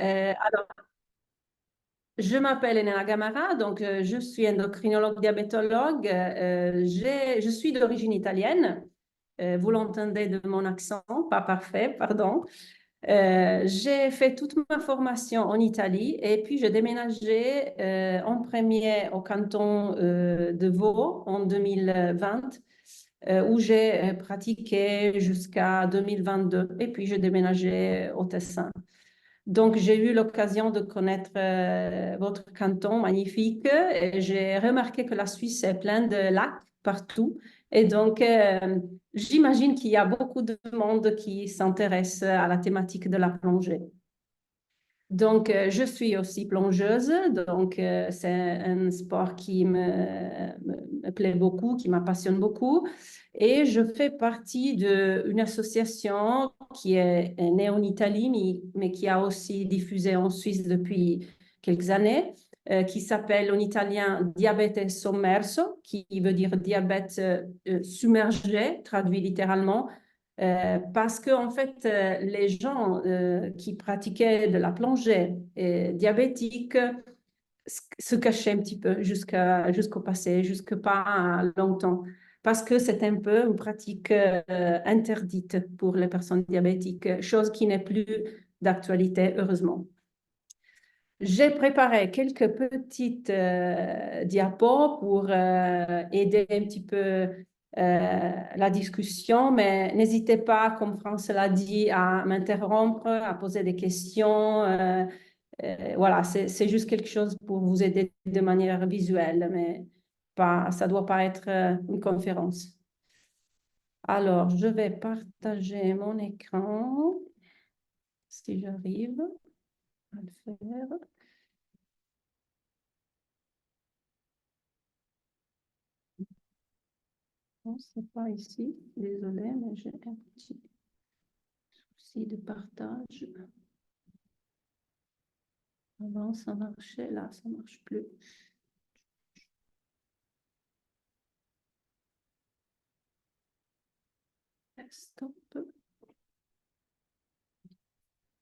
Alors, je m'appelle Elena Gamara, donc je suis endocrinologue diabétologue. Je suis d'origine italienne. Vous l'entendez de mon accent, pas parfait, pardon. J'ai fait toute ma formation en Italie et puis j'ai déménagé en premier au canton de Vaud en 2020 où j'ai pratiqué jusqu'à 2022 et puis j'ai déménagé au Tessin. Donc, j'ai eu l'occasion de connaître votre canton magnifique et j'ai remarqué que la Suisse est pleine de lacs partout. Et donc, j'imagine qu'il y a beaucoup de monde qui s'intéresse à la thématique de la plongée. Donc, je suis aussi plongeuse, donc c'est un sport qui me plaît beaucoup, qui m'appassionne beaucoup. Et je fais partie d'une association qui est née en Italie, mais qui a aussi diffusé en Suisse depuis quelques années, qui s'appelle en italien Diabete sommerso, qui veut dire diabète submergé, traduit littéralement. Parce que en fait, les gens qui pratiquaient de la plongée diabétique se cachaient un petit peu jusqu'au passé, jusque pas longtemps, parce que c'est un peu une pratique interdite pour les personnes diabétiques, chose qui n'est plus d'actualité, heureusement. J'ai préparé quelques petites diapos pour aider un petit peu la discussion, mais n'hésitez pas, comme France l'a dit, à m'interrompre, à poser des questions. Voilà, c'est juste quelque chose pour vous aider de manière visuelle, mais pas, ça ne doit pas être une conférence. Alors, je vais partager mon écran, si j'arrive à le faire. Non, c'est pas ici. Désolée, mais j'ai un petit souci de partage. Avant, ça marchait. Là, ça marche plus. Stop.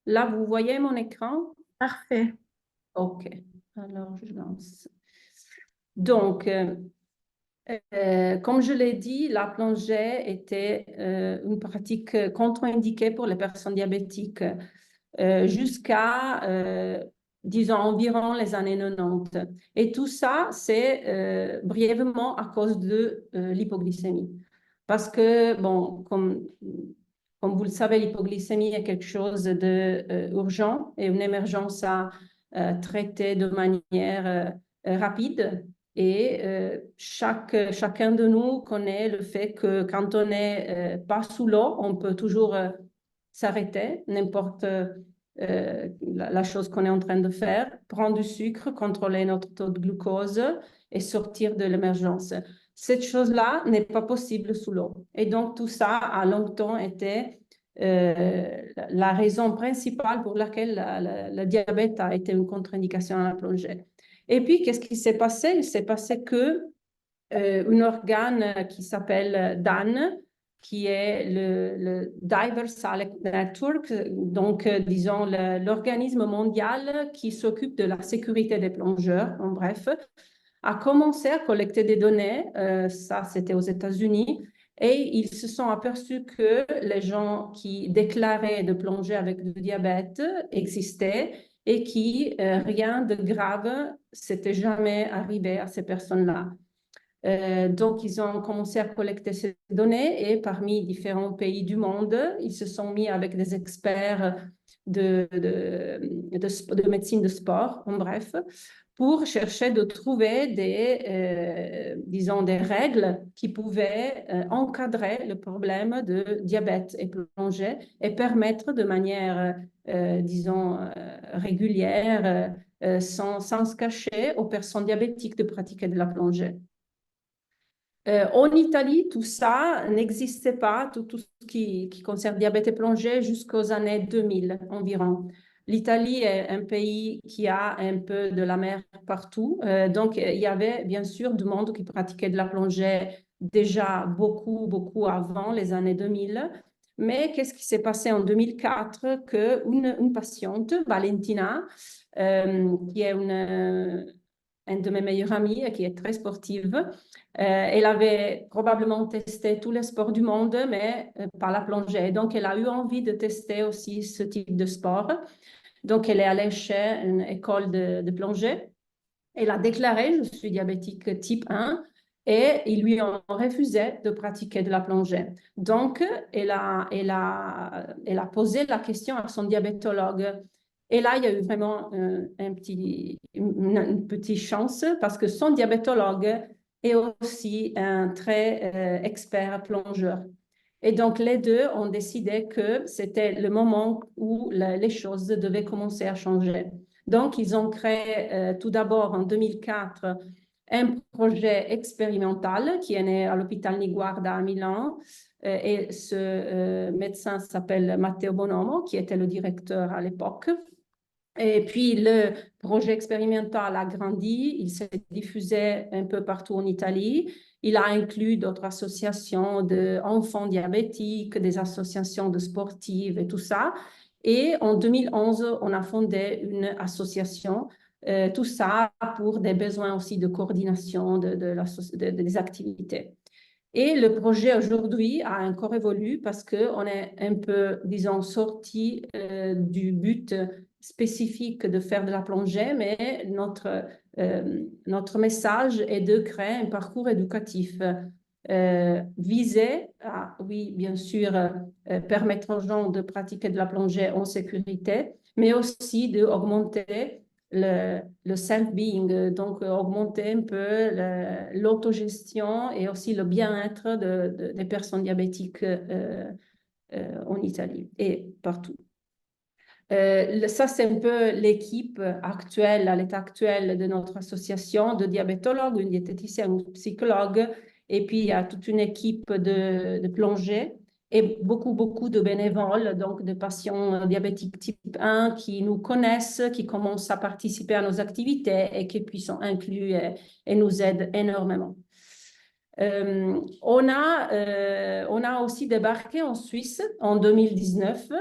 Là, vous voyez mon écran? Parfait. OK. Alors, je lance. Donc, comme je l'ai dit, la plongée était une pratique contre-indiquée pour les personnes diabétiques jusqu'à, disons, environ les années 90. Et tout ça, c'est brièvement à cause de l'hypoglycémie. Parce que, bon, comme vous le savez, l'hypoglycémie est quelque chose d'urgent et une émergence à traiter de manière rapide. Et chacun de nous connaît le fait que quand on n'est pas sous l'eau, on peut toujours s'arrêter, n'importe la chose qu'on est en train de faire, prendre du sucre, contrôler notre taux de glucose et sortir de l'émergence. Cette chose-là n'est pas possible sous l'eau. Et donc, tout ça a longtemps été la raison principale pour laquelle le diabète a été une contre-indication à la plongée. Et puis, qu'est-ce qui s'est passé? Il s'est passé que un organe qui s'appelle DAN, qui est le Diver Select Network, donc disons l'organisme mondial qui s'occupe de la sécurité des plongeurs, en bref, a commencé à collecter des données, ça c'était aux États-Unis, et ils se sont aperçus que les gens qui déclaraient de plonger avec du diabète existaient et qui rien de grave s'était jamais arrivé à ces personnes-là. Donc, ils ont commencé à collecter ces données et parmi différents pays du monde, ils se sont mis avec des experts de médecine de sport, en bref, pour chercher de trouver disons, des règles qui pouvaient encadrer le problème de diabète et plongée et permettre de manière, disons, régulière, sans se cacher aux personnes diabétiques de pratiquer de la plongée. En Italie, tout ça n'existait pas, tout ce qui concerne diabète et plongée jusqu'aux années 2000 environ. L'Italie est un pays qui a un peu de la mer partout. Donc, il y avait bien sûr du monde qui pratiquait de la plongée déjà beaucoup, beaucoup avant les années 2000. Mais qu'est-ce qui s'est passé en 2004? Une patiente, Valentina, qui est une de mes meilleures amies et qui est très sportive, elle avait probablement testé tous les sports du monde, mais pas la plongée. Donc, elle a eu envie de tester aussi ce type de sport. Donc, elle est allée chez une école de plongée. Elle a déclaré, je suis diabétique type 1, et ils lui ont refusé de pratiquer de la plongée. Donc, elle a posé la question à son diabétologue. Et là, il y a eu vraiment une petite chance parce que son diabétologue est aussi un très expert plongeur. Et donc, les deux ont décidé que c'était le moment où les choses devaient commencer à changer. Donc, ils ont créé tout d'abord en 2004 un projet expérimental qui est né à l'hôpital Niguarda à Milan. Et ce médecin s'appelle Matteo Bonomo, qui était le directeur à l'époque. Et puis, le projet expérimental a grandi, il s'est diffusé un peu partout en Italie. Il a inclus d'autres associations d'enfants diabétiques, des associations de sportives et tout ça. Et en 2011, on a fondé une association, tout ça pour des besoins aussi de coordination des activités. Et le projet aujourd'hui a encore évolué parce qu'on est un peu, disons, sorti du but spécifique de faire de la plongée, mais notre message est de créer un parcours éducatif visé à, oui, bien sûr, permettre aux gens de pratiquer de la plongée en sécurité, mais aussi d'augmenter le self-being, donc augmenter un peu l'autogestion et aussi le bien-être des personnes diabétiques en Italie et partout. Ça, c'est un peu l'équipe actuelle, à l'état actuel de notre association de diabétologues, une diététicienne, un psychologue, et puis il y a toute une équipe de plongée et beaucoup de bénévoles, donc de patients diabétiques type 1 qui nous connaissent, qui commencent à participer à nos activités et qui puis sont inclus et nous aident énormément. On a aussi débarqué en Suisse en 2019.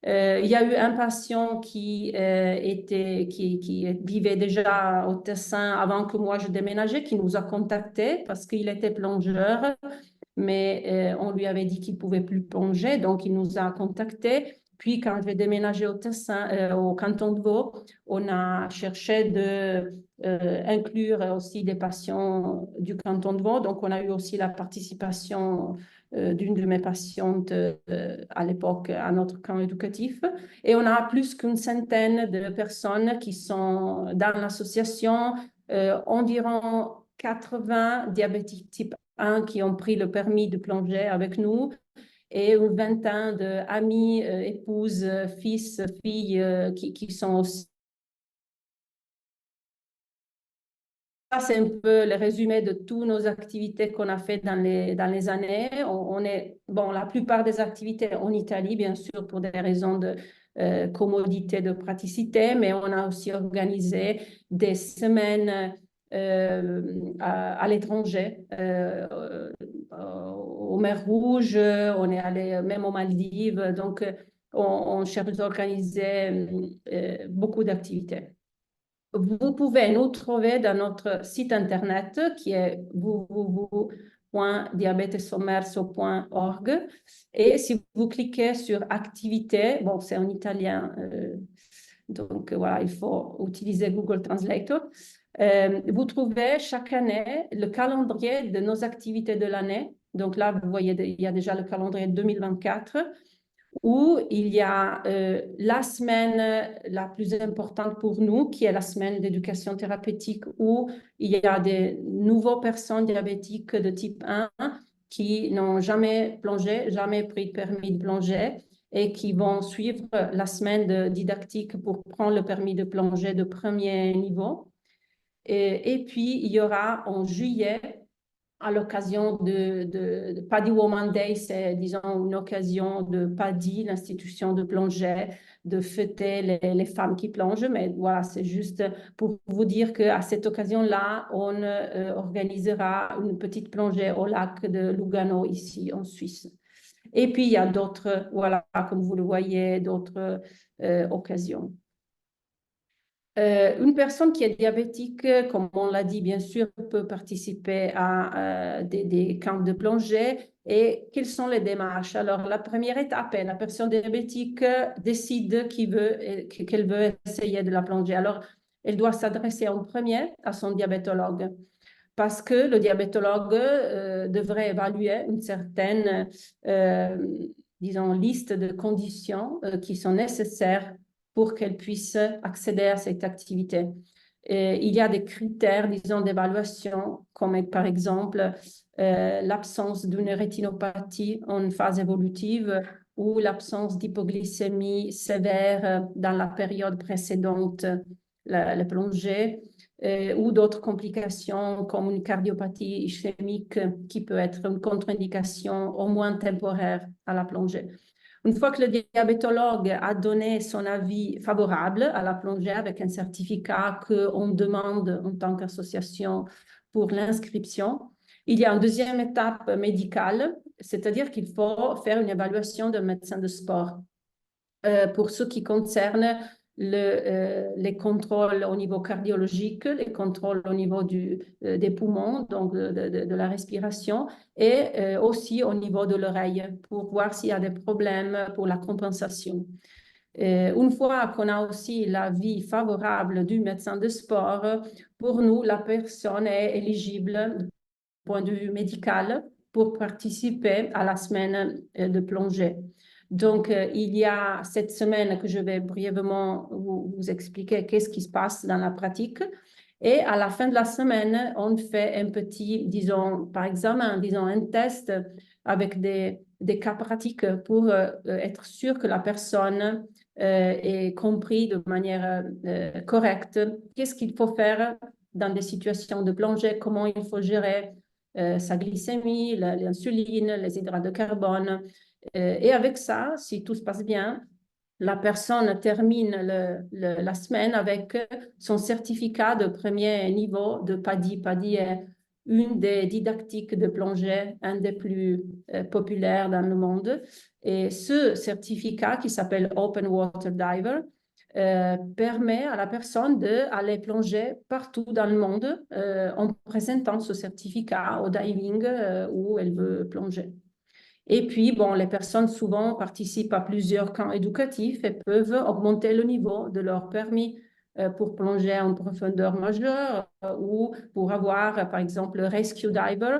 Il y a eu un patient qui vivait déjà au Tessin avant que moi je déménageais, qui nous a contactés parce qu'il était plongeur, mais on lui avait dit qu'il ne pouvait plus plonger, donc il nous a contactés. Puis quand j'ai déménagé au Tessin, au canton de Vaud, on a cherché de inclure aussi des patients du canton de Vaud. Donc on a eu aussi la participation d'une de mes patientes à l'époque à notre camp éducatif. Et on a plus qu'une centaine de personnes qui sont dans l'association, environ 80 diabétiques type 1 qui ont pris le permis de plonger avec nous et une vingtaine d'amis, épouses, fils, filles qui sont aussi. Ça, c'est un peu le résumé de toutes nos activités qu'on a faites dans les années. On est, bon, la plupart des activités en Italie, bien sûr, pour des raisons de commodité, de praticité, mais on a aussi organisé des semaines à l'étranger, aux Mers Rouges, on est allé même aux Maldives, donc on cherche d'organiser beaucoup d'activités. Vous pouvez nous trouver dans notre site internet qui est www.diabetesommerso.org et si vous cliquez sur activité, bon c'est en italien, donc voilà, il faut utiliser Google Translator. Vous trouvez chaque année le calendrier de nos activités de l'année. Donc là, vous voyez, il y a déjà le calendrier 2024 où il y a la semaine la plus importante pour nous, qui est la semaine d'éducation thérapeutique, où il y a des nouveaux personnes diabétiques de type 1 qui n'ont jamais plongé, jamais pris de permis de plonger et qui vont suivre la semaine de didactique pour prendre le permis de plonger de premier niveau. Et puis, il y aura en juillet à l'occasion de Paddy Woman Day, c'est, disons, une occasion de Paddy, l'institution de plongée, de fêter les femmes qui plongent. Mais voilà, c'est juste pour vous dire qu'à cette occasion-là, on organisera une petite plongée au lac de Lugano, ici, en Suisse. Et puis, il y a d'autres, voilà, comme vous le voyez, d'autres occasions. Une personne qui est diabétique, comme on l'a dit, bien sûr, peut participer à des camps de plongée. Et quelles sont les démarches? Alors, la première étape est la personne diabétique décide qu'elle veut essayer de la plongée. Alors, elle doit s'adresser en premier à son diabétologue parce que le diabétologue devrait évaluer une certaine, euh, disons, liste de conditions qui sont nécessaires pour qu'elle puisse accéder à cette activité. Et il y a des critères, disons, d'évaluation, comme par exemple l'absence d'une rétinopathie en phase évolutive ou l'absence d'hypoglycémie sévère dans la période précédente la plongée ou d'autres complications comme une cardiopathie ischémique qui peut être une contre-indication au moins temporaire à la plongée. Une fois que le diabétologue a donné son avis favorable à la plongée avec un certificat qu'on demande en tant qu'association pour l'inscription, il y a une deuxième étape médicale, c'est-à-dire qu'il faut faire une évaluation d'un médecin de sport pour ce qui concerne les contrôles au niveau cardiologique, les contrôles au niveau des poumons, donc de la respiration, et aussi au niveau de l'oreille pour voir s'il y a des problèmes pour la compensation. Une fois qu'on a aussi l'avis favorable du médecin de sport, pour nous, la personne est éligible du point de vue médical pour participer à la semaine de plongée. Donc, il y a cette semaine que je vais brièvement vous expliquer qu'est-ce qui se passe dans la pratique. Et à la fin de la semaine, on fait un petit, disons, par examen, disons, un test avec des cas pratiques pour être sûr que la personne ait compris de manière correcte qu'est-ce qu'il faut faire dans des situations de plongée, comment il faut gérer sa glycémie, l'insuline, les hydrates de carbone. Et avec ça, si tout se passe bien, la personne termine la semaine avec son certificat de premier niveau de PADI. PADI est une des didactiques de plongée, un des plus populaires dans le monde. Et ce certificat, qui s'appelle Open Water Diver, permet à la personne d'aller plonger partout dans le monde en présentant ce certificat au diving où elle veut plonger. Et puis, bon, les personnes souvent participent à plusieurs camps éducatifs et peuvent augmenter le niveau de leur permis pour plonger en profondeur majeure ou pour avoir, par exemple, le Rescue Diver,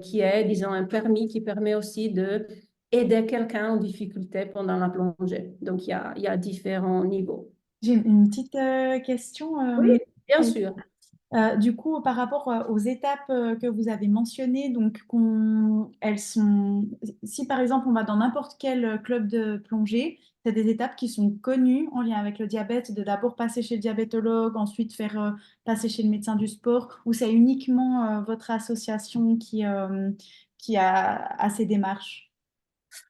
qui est, disons, un permis qui permet aussi de aider quelqu'un en difficulté pendant la plongée. Donc, il y a différents niveaux. J'ai une petite question. Oui, bien sûr. Du coup, par rapport aux étapes que vous avez mentionnées, donc elles sont, si par exemple on va dans n'importe quel club de plongée, c'est des étapes qui sont connues en lien avec le diabète, de d'abord passer chez le diabétologue, ensuite faire passer chez le médecin du sport, ou c'est uniquement votre association qui a ces démarches?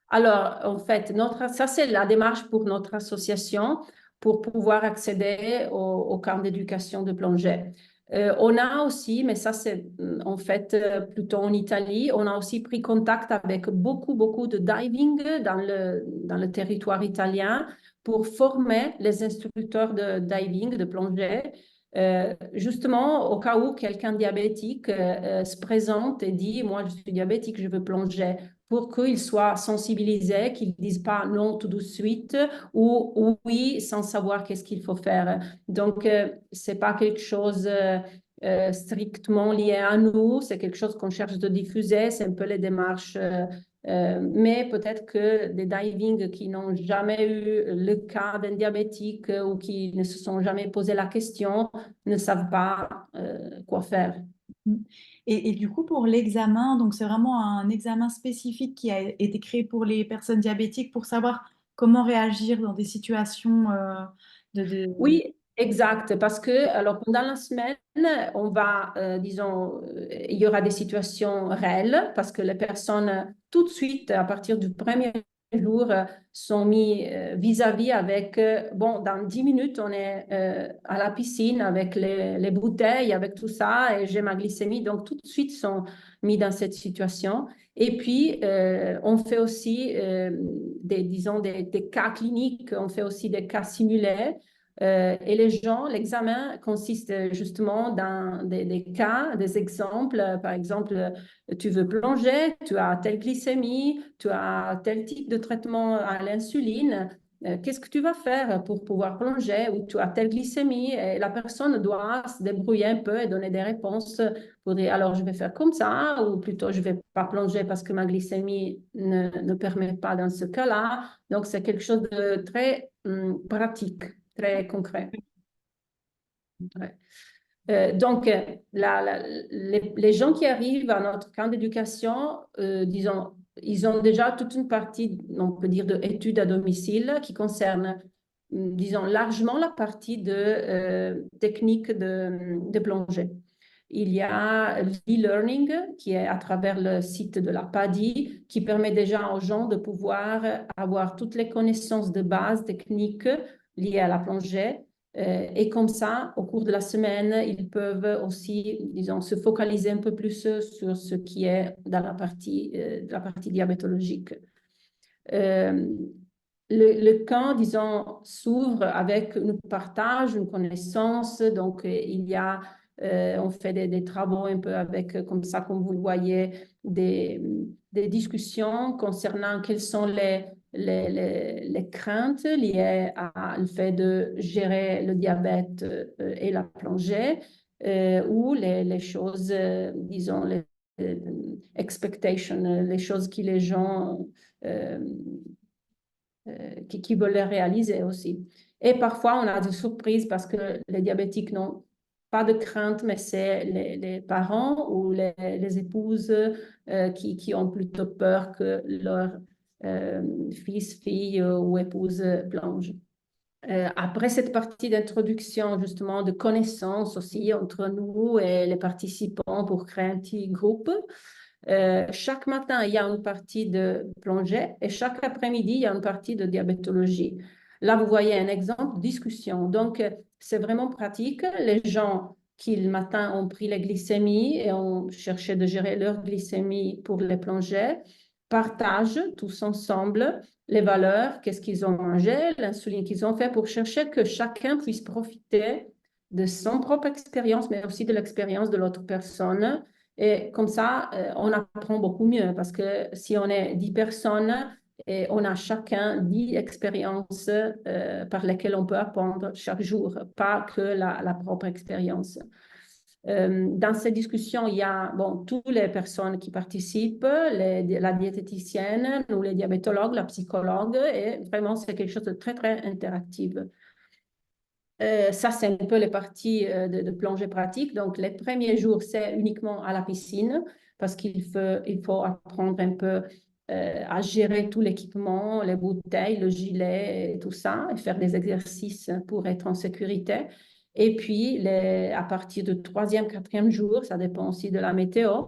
Alors, en fait, ça, c'est la démarche pour notre association pour pouvoir accéder au camp d'éducation de plongée. On a aussi, mais ça, c'est en fait plutôt en Italie, on a aussi pris contact avec beaucoup, beaucoup de diving dans le territoire italien pour former les instructeurs de diving, de plongée. Justement, au cas où quelqu'un diabétique se présente et dit, moi, je suis diabétique, je veux plonger pour qu'ils soient sensibilisés, qu'ils ne disent pas non tout de suite ou oui sans savoir qu'est-ce qu'il faut faire. Donc, ce n'est pas quelque chose strictement lié à nous, c'est quelque chose qu'on cherche de diffuser, c'est un peu les démarches. Mais peut-être que des diving qui n'ont jamais eu le cas d'un diabétique ou qui ne se sont jamais posé la question ne savent pas quoi faire. Mm. Et du coup, pour l'examen, donc c'est vraiment un examen spécifique qui a été créé pour les personnes diabétiques pour savoir comment réagir dans des situations Oui, exact. Parce que alors, pendant la semaine, on va, disons, il y aura des situations réelles parce que les personnes, tout de suite, à partir du premier jours sont mis vis-à-vis avec, bon, dans 10 minutes, on est à la piscine avec les bouteilles, avec tout ça, et j'ai ma glycémie. Donc, tout de suite, sont mis dans cette situation. Et puis, on fait aussi, disons, des cas cliniques, on fait aussi des cas simulés. Et les gens, l'examen consiste justement dans des cas, des exemples. Par exemple, tu veux plonger, tu as telle glycémie, tu as tel type de traitement à l'insuline. Qu'est-ce que tu vas faire pour pouvoir plonger ou tu as telle glycémie et la personne doit se débrouiller un peu et donner des réponses pour dire alors je vais faire comme ça ou plutôt je ne vais pas plonger parce que ma glycémie ne permet pas dans ce cas-là. Donc c'est quelque chose de très pratique, très concret. Ouais. Donc, les gens qui arrivent à notre camp d'éducation, disons, ils ont déjà toute une partie, on peut dire, d'études à domicile qui concerne, disons, largement la partie de technique de plongée. Il y a l'e-learning qui est à travers le site de la PADI qui permet déjà aux gens de pouvoir avoir toutes les connaissances de base techniques liées à la plongée. Et comme ça, au cours de la semaine, ils peuvent aussi, disons, se focaliser un peu plus sur ce qui est dans la partie diabétologique. Le camp, disons, s'ouvre avec un partage, une connaissance. Donc, il y a, on fait des travaux un peu avec, comme ça, comme vous le voyez, des discussions concernant quelles sont les craintes liées à le fait de gérer le diabète et la plongée, ou les choses, disons, les expectations, les choses que les gens qui veulent les réaliser aussi. Et parfois, on a des surprises parce que les diabétiques n'ont pas de crainte, mais c'est les parents ou les épouses qui ont plutôt peur que leur fils, fille ou épouse plonge. Après cette partie d'introduction, justement, de connaissances aussi entre nous et les participants pour créer un petit groupe, chaque matin, il y a une partie de plongée et chaque après-midi, il y a une partie de diabétologie. Là, vous voyez un exemple, discussion. Donc, c'est vraiment pratique. Les gens qui, le matin, ont pris les glycémies et ont cherché de gérer leur glycémie pour les plongées, partagent tous ensemble les valeurs, qu'est-ce qu'ils ont mangé, l'insuline qu'ils ont fait pour chercher que chacun puisse profiter de son propre expérience, mais aussi de l'expérience de l'autre personne. Et comme ça, on apprend beaucoup mieux parce que si on est 10 personnes et on a chacun 10 expériences par lesquelles on peut apprendre chaque jour, pas que la propre expérience. Dans ces discussions, il y a bon, toutes les personnes qui participent, la diététicienne, nous les diabétologues, la psychologue, et vraiment, c'est quelque chose de très, très interactif. Ça, c'est un peu les parties de plongée pratique. Donc, les premiers jours, c'est uniquement à la piscine parce il faut apprendre un peu à gérer tout l'équipement, les bouteilles, le gilet et tout ça, et faire des exercices pour être en sécurité. Et puis, à partir du troisième, quatrième jour, ça dépend aussi de la météo,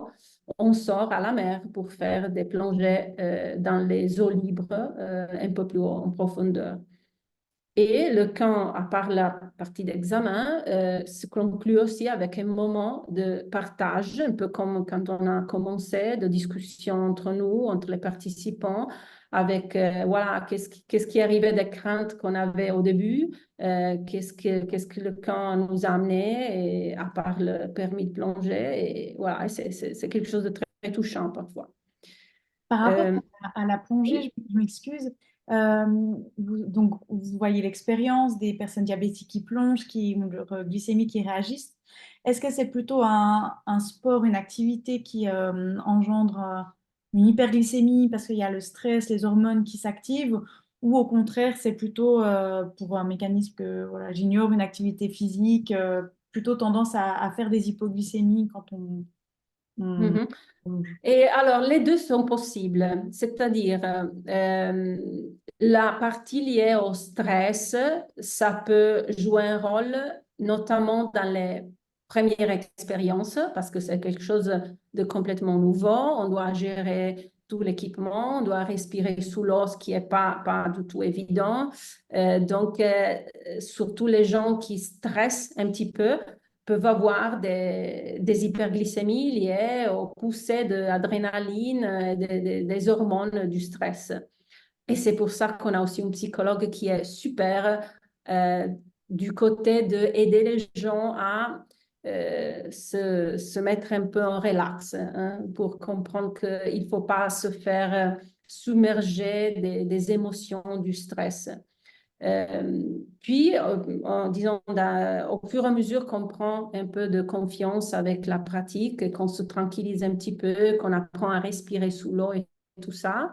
on sort à la mer pour faire des plongées dans les eaux libres, un peu plus en profondeur. Et le camp, à part la partie d'examen, se conclut aussi avec un moment de partage, un peu comme quand on a commencé, de discussion entre nous, entre les participants, avec voilà, qu'est-ce qui arrivait des craintes qu'on avait au début, qu'est-ce que le camp nous a amené, et à part le permis de plonger. Et voilà, c'est quelque chose de très, très touchant parfois. Par rapport Euh, à la plongée, oui. je m'excuse. Donc, vous voyez l'expérience des personnes diabétiques qui plongent, qui ont leur glycémie, qui réagissent. Est-ce que c'est plutôt un sport, une activité qui engendre une hyperglycémie parce qu'il y a le stress, les hormones qui s'activent, ou au contraire, c'est plutôt pour un mécanisme que voilà, j'ignore, une activité physique, plutôt tendance à faire des hypoglycémies quand on Mhm. plonge. Et alors, les deux sont possibles, c'est-à-dire la partie liée au stress, ça peut jouer un rôle, notamment dans les premières expériences, parce que c'est quelque chose de complètement nouveau. On doit gérer tout l'équipement, on doit respirer sous l'eau, ce qui n'est pas du tout évident. Donc, surtout les gens qui stressent un petit peu peuvent avoir des hyperglycémies liées aux poussées d'adrénaline, des hormones du stress. Et c'est pour ça qu'on a aussi une psychologue qui est super du côté d'aider les gens à se mettre un peu en relax, hein, pour comprendre qu'il ne faut pas se faire submerger des émotions, du stress. Puis, en disant, au fur et à mesure qu'on prend un peu de confiance avec la pratique, qu'on se tranquillise un petit peu, qu'on apprend à respirer sous l'eau et tout ça,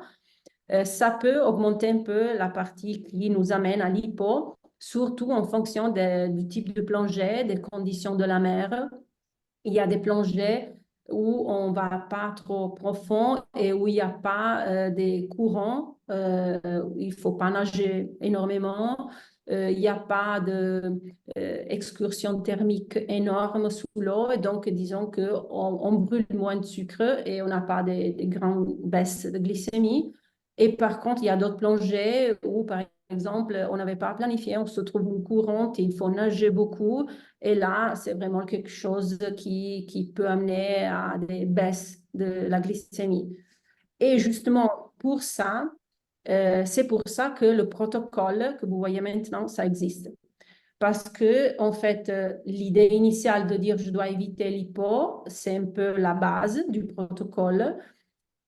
ça peut augmenter un peu la partie qui nous amène à l'hypo, surtout en fonction du type de plongée, des conditions de la mer. Il y a des plongées où on ne va pas trop profond et où il n'y a pas des courants, où il ne faut pas nager énormément, il n'y a pas d'excursion thermique énorme sous l'eau, et donc disons qu'on brûle moins de sucre et on n'a pas des grandes baisses de glycémie. Et par contre, il y a d'autres plongées où, par exemple, on n'avait pas planifié, on se trouve une courante et il faut nager beaucoup. Et là, c'est vraiment quelque chose qui peut amener à des baisses de la glycémie. Et justement, pour ça, c'est pour ça que le protocole que vous voyez maintenant, ça existe. Parce que, en fait, l'idée initiale de dire je dois éviter l'hypo, c'est un peu la base du protocole.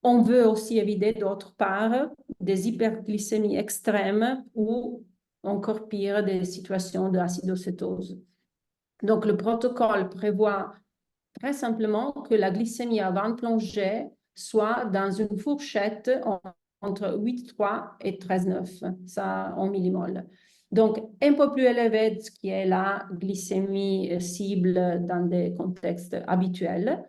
On veut aussi éviter, d'autre part, des hyperglycémies extrêmes ou encore pire, des situations d'acidocétose. Donc, le protocole prévoit très simplement que la glycémie avant de plonger soit dans une fourchette entre 8,3 et 13,9, ça en millimoles. Donc, un peu plus élevé de ce qui est la glycémie cible dans des contextes habituels.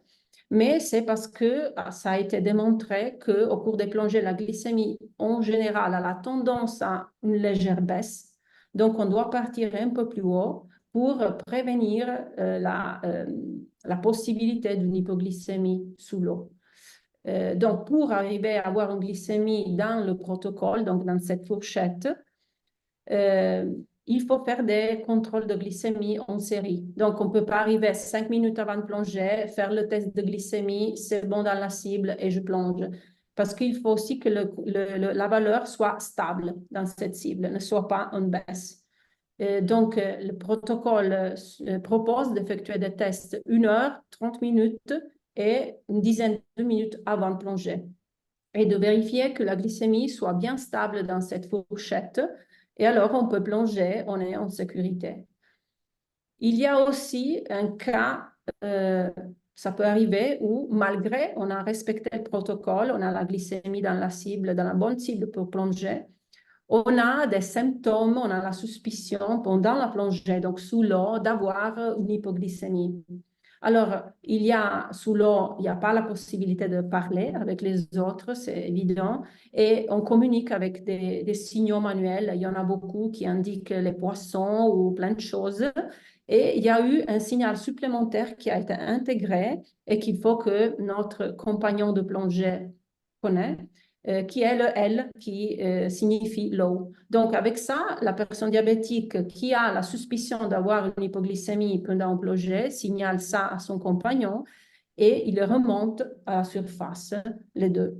Mais c'est parce que ça a été démontré qu'au cours des plongées, la glycémie, en général, a la tendance à une légère baisse. Donc, on doit partir un peu plus haut pour prévenir la possibilité d'une hypoglycémie sous l'eau. Donc, pour arriver à avoir une glycémie dans le protocole, donc dans cette fourchette, il faut faire des contrôles de glycémie en série. Donc, on ne peut pas arriver 5 minutes avant de plonger, faire le test de glycémie, c'est bon dans la cible et je plonge. Parce qu'il faut aussi que la valeur soit stable dans cette cible, ne soit pas en baisse. Donc, le protocole propose d'effectuer des tests 1 heure, 30 minutes et une dizaine de minutes avant de plonger. Et de vérifier que la glycémie soit bien stable dans cette fourchette. Et alors, on peut plonger, on est en sécurité. Il y a aussi un cas, ça peut arriver, où malgré on a respecté le protocole, on a la glycémie dans la cible, dans la bonne cible pour plonger, on a des symptômes, on a la suspicion pendant la plongée, donc sous l'eau, d'avoir une hypoglycémie. Alors, sous l'eau, il n'y a pas la possibilité de parler avec les autres, c'est évident, et on communique avec des signaux manuels. Il y en a beaucoup qui indiquent les poissons ou plein de choses. Et il y a eu un signal supplémentaire qui a été intégré et qu'il faut que notre compagnon de plongée connaisse, qui est le L, qui signifie low. Donc, avec ça, la personne diabétique qui a la suspicion d'avoir une hypoglycémie pendant plongée signale ça à son compagnon et il remonte à la surface, les deux,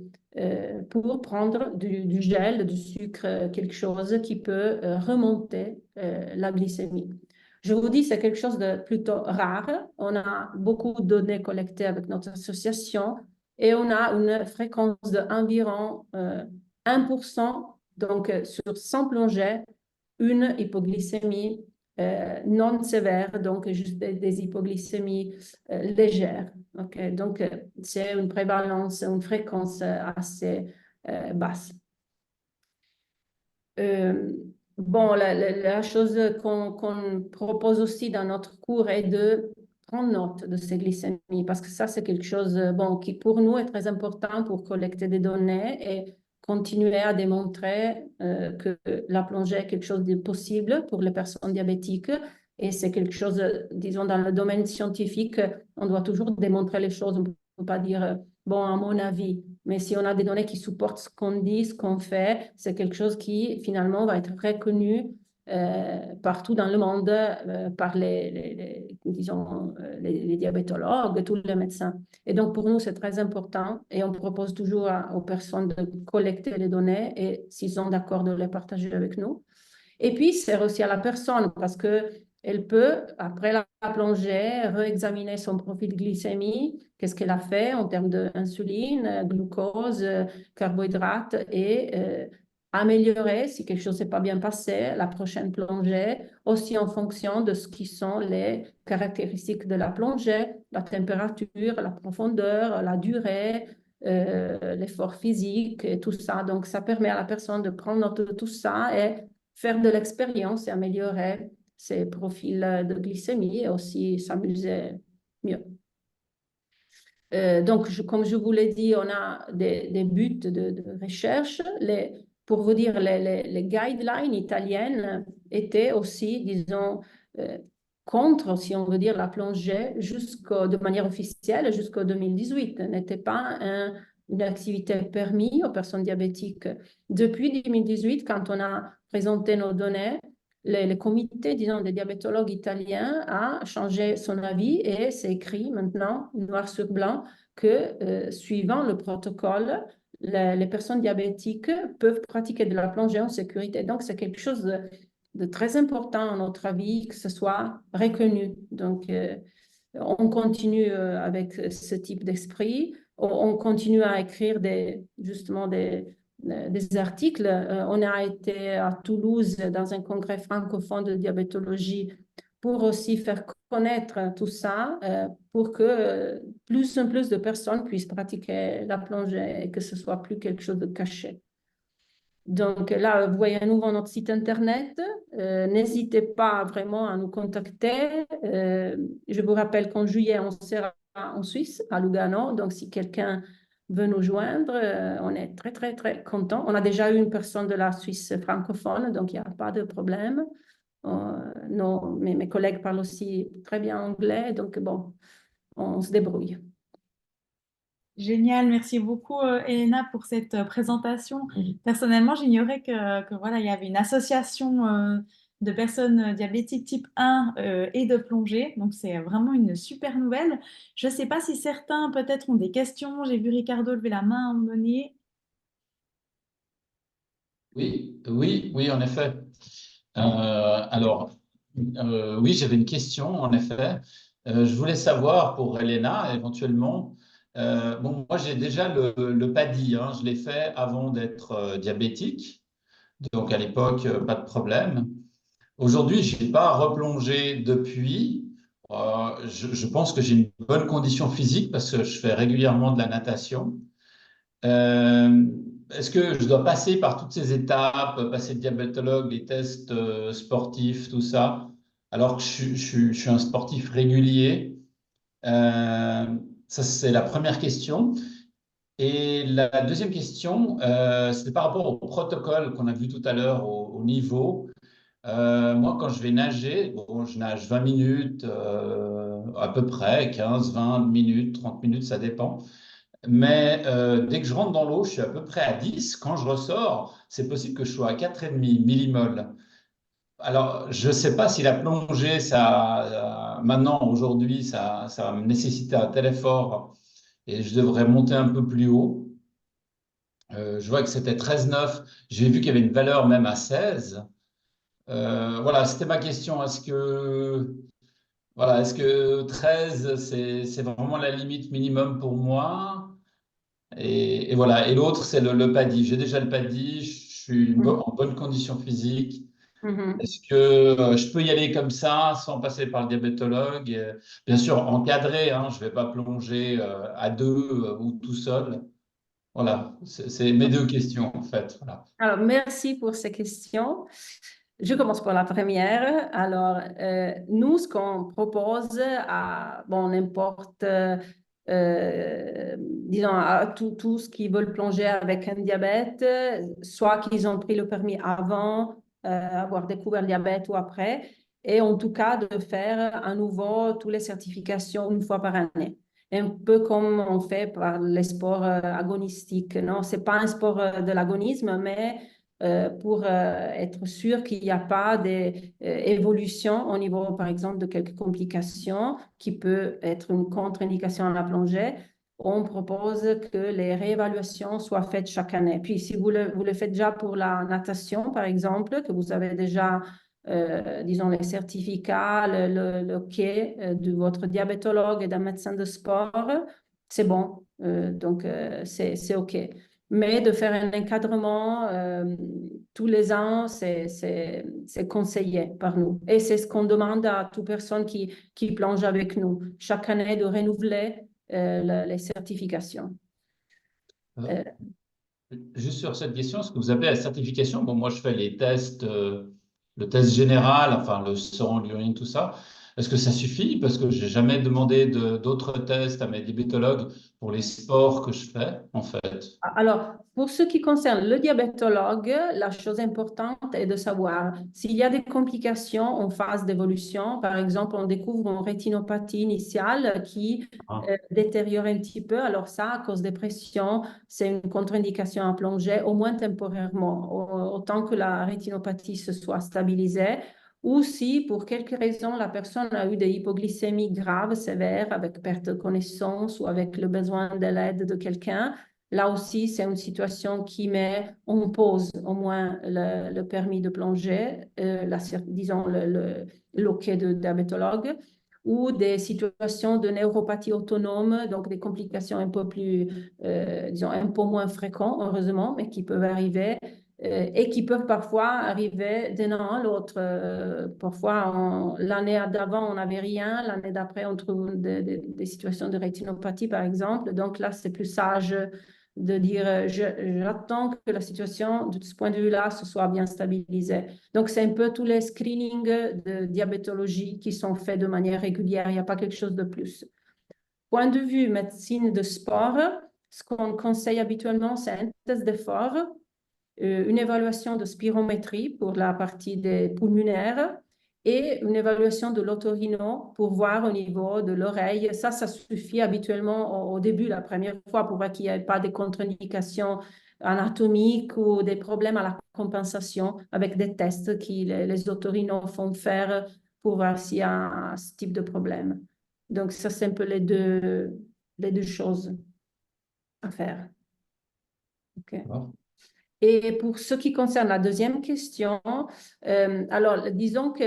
pour prendre du gel, du sucre, quelque chose qui peut remonter la glycémie. Je vous dis, c'est quelque chose de plutôt rare. On a beaucoup de données collectées avec notre association et on a une fréquence d'environ 1%, donc sur 100 plongées, une hypoglycémie non sévère, donc juste des hypoglycémies légères. Okay? Donc, c'est une prévalence, une fréquence assez basse. Bon, la chose qu'on propose aussi dans notre cours est de prendre note de ces glycémies, parce que ça, c'est quelque chose qui pour nous est très important pour collecter des données et continuer à démontrer que la plongée est quelque chose de possible pour les personnes diabétiques. Et c'est quelque chose, disons, dans le domaine scientifique, on doit toujours démontrer les choses. On ne peut pas dire, bon, à mon avis. Mais si on a des données qui supportent ce qu'on dit, ce qu'on fait, c'est quelque chose qui finalement va être reconnu partout dans le monde par disons, les diabétologues, tous les médecins. Et donc, pour nous, c'est très important et on propose toujours aux personnes de collecter les données et s'ils sont d'accord de les partager avec nous. Et puis, c'est aussi à la personne parce qu'elle peut, après la plongée, réexaminer son profil glycémie, qu'est-ce qu'elle a fait en termes d'insuline, glucose, carbohydrates et améliorer, si quelque chose ne s'est pas bien passé, la prochaine plongée, aussi en fonction de ce qui sont les caractéristiques de la plongée, la température, la profondeur, la durée, l'effort physique et tout ça. Donc, ça permet à la personne de prendre note de tout ça et faire de l'expérience et améliorer ses profils de glycémie et aussi s'amuser mieux. Donc, comme je vous l'ai dit, on a des buts de recherche. Pour vous dire, les guidelines italiennes étaient aussi, disons, contre, si on veut dire, la plongée de manière officielle jusqu'en 2018. N'était pas une activité permise aux personnes diabétiques. Depuis 2018, quand on a présenté nos données, le comité, disons, des diabétologues italiens a changé son avis et c'est écrit maintenant, noir sur blanc, que suivant le protocole, les personnes diabétiques peuvent pratiquer de la plongée en sécurité. Donc, c'est quelque chose de très important, à notre avis, que ce soit reconnu. Donc, on continue avec ce type d'esprit. On continue à écrire justement des articles. On a été à Toulouse dans un congrès francophone de diabétologie pour aussi faire connaître tout ça, pour que plus en plus de personnes puissent pratiquer la plongée et que ce soit plus quelque chose de caché. Donc là, vous voyez à nouveau notre site internet. N'hésitez pas vraiment à nous contacter. Je vous rappelle qu'en juillet, on sera en Suisse, à Lugano. Donc si quelqu'un veut nous joindre, on est très, très, très content. On a déjà eu une personne de la Suisse francophone, donc il n'y a pas de problème. Mes collègues parlent aussi très bien anglais, donc bon, on se débrouille. Génial, merci beaucoup Elena pour cette présentation. Personnellement, j'ignorais que voilà, il y avait une association de personnes diabétiques type 1 et de plongée, donc c'est vraiment une super nouvelle. Je ne sais pas si certains peut-être ont des questions. J'ai vu Ricardo lever la main à un moment donné. Oui, oui, oui, en effet. Alors, oui, j'avais une question, en effet. Je voulais savoir pour Elena, éventuellement, bon, moi j'ai déjà le PADI, hein, je l'ai fait avant d'être diabétique, donc à l'époque, pas de problème. Aujourd'hui, je n'ai pas replongé depuis. Je pense que j'ai une bonne condition physique parce que je fais régulièrement de la natation. Euh, Est-ce que je dois passer par toutes ces étapes, passer le diabétologue, les tests sportifs, tout ça, alors que je suis un sportif régulier? Euh, Ça, c'est la première question. Et la deuxième question, c'était par rapport au protocole qu'on a vu tout à l'heure, au niveau. Moi, quand je vais nager, bon, je nage 20 minutes, à peu près, 15, 20 minutes, 30 minutes, ça dépend. Mais dès que je rentre dans l'eau, je suis à peu près à 10. Quand je ressors, c'est possible que je sois à 4,5 millimoles. Alors, je ne sais pas si la plongée, maintenant, aujourd'hui, ça va me nécessiter un tel effort et je devrais monter un peu plus haut. Je vois que c'était 13,9. J'ai vu qu'il y avait une valeur même à 16. Voilà, c'était ma question. Est-ce que 13, c'est vraiment la limite minimum pour moi? Et voilà. Et l'autre, c'est le PADI. J'ai déjà le PADI, je suis en bonne condition physique. Est-ce que je peux y aller comme ça, sans passer par le diabétologue? Bien sûr, encadré, hein, je ne vais pas plonger à deux ou tout seul. Voilà, c'est mes deux questions en fait. Voilà. Alors, merci pour ces questions. Je commence par la première. Alors, nous, ce qu'on propose à, bon, n'importe, disons, à tous qui veulent plonger avec un diabète, soit qu'ils ont pris le permis avant, avoir découvert le diabète ou après, et en tout cas de faire à nouveau toutes les certifications une fois par année. un peu comme on fait par les sports agonistiques. Non, c'est pas un sport de l'agonisme, mais pour être sûr qu'il n'y a pas d'évolution au niveau, par exemple, de quelques complications qui peut être une contre-indication à la plongée. On propose que les réévaluations soient faites chaque année. Puis, si vous le faites déjà pour la natation, par exemple, que vous avez déjà disons, les certificats, le OK de votre diabétologue et d'un médecin de sport, c'est bon. Donc, c'est OK. Mais de faire un encadrement tous les ans, c'est conseillé par nous. Et c'est ce qu'on demande à toute personne qui plonge avec nous. Chaque année, de renouveler les certifications. Euh, Juste sur cette question, est-ce que vous avez la certification? Bon, moi, je fais les tests, le test général, enfin, le sang, l'urine, tout ça. Est-ce que ça suffit? Parce que j'ai jamais demandé d'autres tests à mes diabétologues pour les sports que je fais, en fait. Alors, pour ce qui concerne le diabétologue, la chose importante est de savoir s'il y a des complications en phase d'évolution. Par exemple, on découvre une rétinopathie initiale qui Ah, détériore un petit peu. Alors ça, à cause des pressions, c'est une contre-indication à plonger, au moins temporairement, autant que la rétinopathie se soit stabilisée. Ou si, pour quelque raison, la personne a eu des hypoglycémies graves, sévères, avec perte de connaissance ou avec le besoin de l'aide de quelqu'un. Là aussi, c'est une situation qui met en pause au moins le permis de plonger, disons le OK de diabétologue, ou des situations de neuropathie autonome, donc des complications un peu plus, disons, un peu moins fréquentes, heureusement, mais qui peuvent arriver et qui peuvent parfois arriver d'un an à l'autre. Parfois, l'année d'avant, on n'avait rien, l'année d'après, on trouve des situations de rétinopathie, par exemple. Donc là, c'est plus sage de dire j'attends que la situation de ce point de vue-là se soit bien stabilisée. Donc, c'est un peu tous les screenings de diabétologie qui sont faits de manière régulière. Il n'y a pas quelque chose de plus. Point de vue médecine de sport, ce qu'on conseille habituellement, c'est un test d'effort, une évaluation de spirométrie pour la partie des pulmonaires et une évaluation de l'otorino pour voir au niveau de l'oreille. Ça suffit habituellement au début, la première fois, pour voir qu'il n'y ait pas de contre-indications anatomiques ou des problèmes à la compensation avec des tests que les otorinos font faire pour voir s'il y a ce type de problème. Donc, ça, c'est un peu les deux choses à faire. OK. d'accord. Et pour ce qui concerne la deuxième question, alors disons que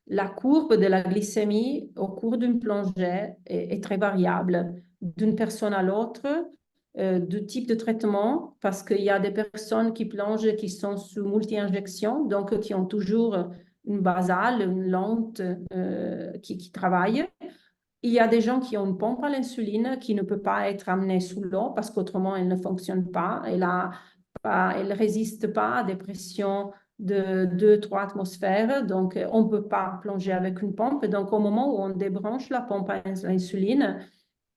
la courbe de la glycémie au cours d'une plongée est très variable d'une personne à l'autre, de type de traitement, parce qu'il y a des personnes qui plongent qui sont sous multi-injection, donc qui ont toujours une basale, une lente qui travaille. Il y a des gens qui ont une pompe à l'insuline qui ne peut pas être amenée sous l'eau parce qu'autrement elle ne fonctionne pas. Elle ne résiste pas à des pressions de 2-3 atmosphères. Donc, on ne peut pas plonger avec une pompe. Donc, au moment où on débranche la pompe à l'insuline,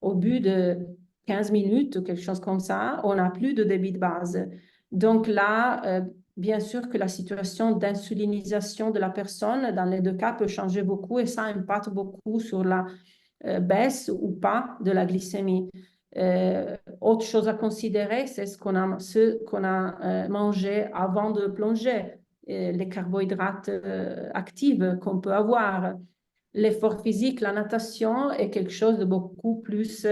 au bout de 15 minutes ou quelque chose comme ça, on n'a plus de débit de base. Donc là, bien sûr que la situation d'insulinisation de la personne, dans les deux cas, peut changer beaucoup et ça impacte beaucoup sur la baisse ou pas de la glycémie. Autre chose à considérer, c'est ce qu'on a mangé avant de plonger, les carbohydrates actifs qu'on peut avoir. L'effort physique, la natation est quelque chose de beaucoup plus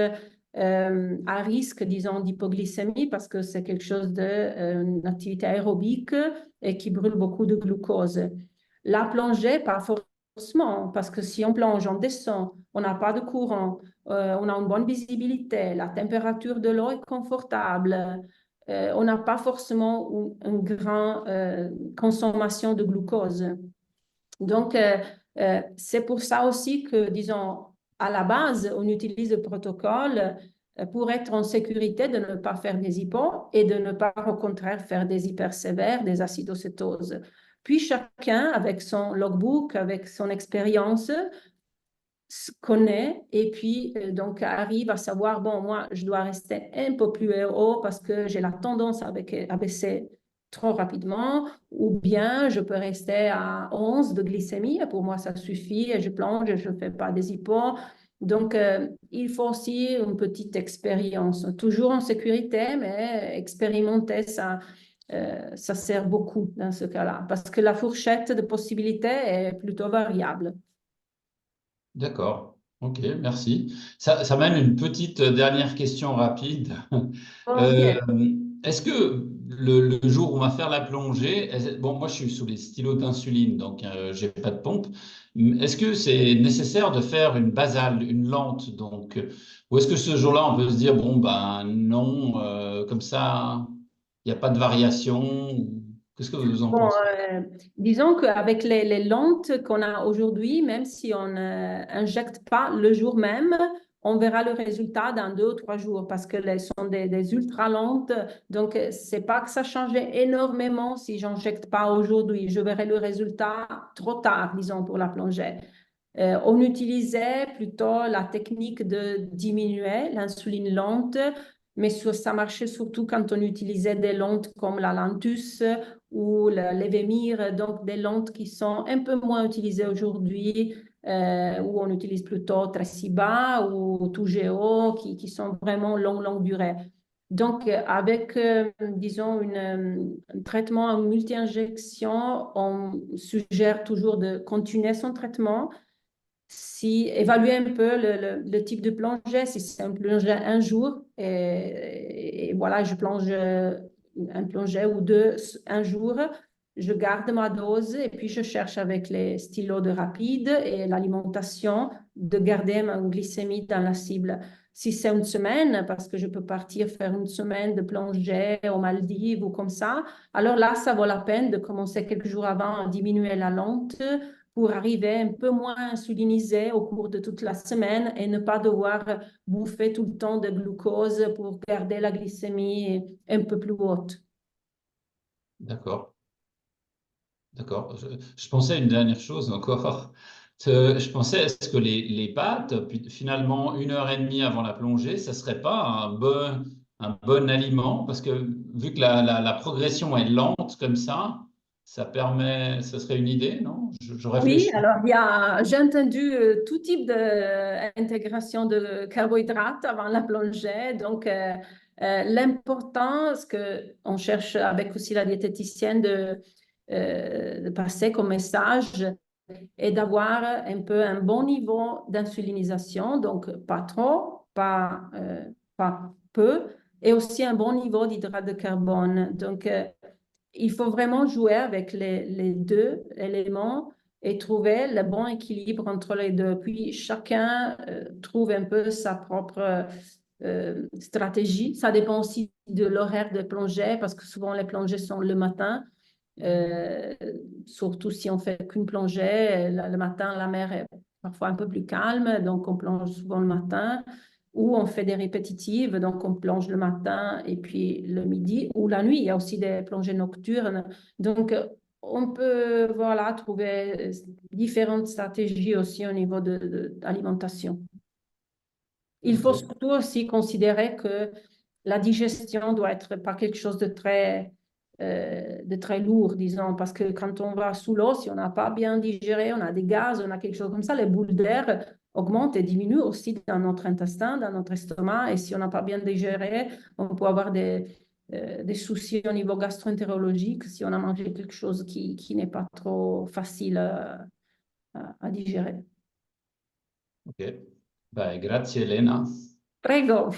à risque, disons, d'hypoglycémie parce que c'est quelque chose d'une activité aérobique et qui brûle beaucoup de glucose. La plongée, pas forcément, parce que si on plonge, on descend, on n'a pas de courant, on a une bonne visibilité, la température de l'eau est confortable, on n'a pas forcément une grande consommation de glucose. Donc, c'est pour ça aussi que, disons, à la base, on utilise le protocole pour être en sécurité de ne pas faire des hypos et de ne pas, au contraire, faire des hypersévères, des acidocétoses. Puis chacun, avec son logbook, avec son expérience, se connaît et puis donc arrive à savoir, bon, moi, je dois rester un peu plus haut parce que j'ai la tendance à baisser trop rapidement, ou bien je peux rester à 11 de glycémie, et pour moi, ça suffit, et je plonge, je ne fais pas des hypos. Donc, il faut aussi une petite expérience, toujours en sécurité, mais expérimenter, ça sert beaucoup dans ce cas-là, parce que la fourchette de possibilités est plutôt variable. D'accord. Ok, merci. Ça mène une petite dernière question rapide. Euh, Ok. est-ce que le jour où on va faire la plongée, bon, moi je suis sous les stylos d'insuline, donc j'ai pas de pompe. Est-ce que c'est nécessaire de faire une basale, une lente, donc, ou est-ce que ce jour-là on peut se dire bon ben non, comme ça, il n'y a pas de variation. Qu'est-ce que vous en Bon, pensez? disons qu'avec les lentes qu'on a aujourd'hui, même si on n'injecte pas le jour même, on verra le résultat dans 2 ou 3 jours parce que elles sont des ultra lentes. Donc, c'est pas que ça changeait énormément si j'injecte pas aujourd'hui. Je verrai le résultat trop tard, disons, pour la plongée. On utilisait plutôt la technique de diminuer l'insuline lente, mais ça marchait surtout quand on utilisait des lentes comme la Lantus ou l'Evemir, donc des lentes qui sont un peu moins utilisées aujourd'hui, où on utilise plutôt Tresiba ou Tougeo, qui sont vraiment longue durée. Donc, avec, disons, un traitement en multi-injection, on suggère toujours de continuer son traitement évaluer un peu le type de plongée, si c'est un plongée un jour, et voilà, je plonge un plongée ou deux un jour, je garde ma dose et puis je cherche avec les stylos de rapide et l'alimentation de garder ma glycémie dans la cible. Si c'est une semaine, parce que je peux partir faire une semaine de plongée aux Maldives ou comme ça, alors là, ça vaut la peine de commencer quelques jours avant à diminuer la lente pour arriver un peu moins insulinisé au cours de toute la semaine et ne pas devoir bouffer tout le temps de glucose pour garder la glycémie un peu plus haute. D'accord. D'accord. Je pensais à une dernière chose encore. Je pensais, est-ce que les pâtes, puis finalement 1 heure et demie avant la plongée, ça serait pas un bon aliment? Parce que vu que la progression est lente comme ça permet, ça serait une idée, non? Je Oui, réfléchis. alors j'ai entendu tout type d'intégration de carbohydrates avant la plongée. Donc, l'important, ce qu'on cherche avec aussi la diététicienne de passer comme message, est d'avoir un peu un bon niveau d'insulinisation, donc pas trop, pas peu, et aussi un bon niveau d'hydrate de carbone. Donc, il faut vraiment jouer avec les deux éléments et trouver le bon équilibre entre les deux. Puis chacun trouve un peu sa propre stratégie. Ça dépend aussi de l'horaire de plongée, parce que souvent les plongées sont le matin. Euh, Surtout si on fait qu'une plongée, le matin, la mer est parfois un peu plus calme, donc on plonge souvent le matin, ou on fait des répétitives, donc on plonge le matin et puis le midi, ou la nuit, il y a aussi des plongées nocturnes. Donc, on peut, voilà, trouver différentes stratégies aussi au niveau de l'alimentation. Il faut Ok. surtout aussi considérer que la digestion doit être pas quelque chose de très lourd, disons, parce que quand on va sous l'eau, si on n'a pas bien digéré, on a des gaz, on a quelque chose comme ça, les boules d'air augmentent et diminuent aussi dans notre intestin, dans notre estomac, et si on n'a pas bien digéré, on peut avoir des soucis au niveau gastro-entérologique si on a mangé quelque chose qui n'est pas trop facile à digérer. Ok. Beh, grazie Elena. Prego,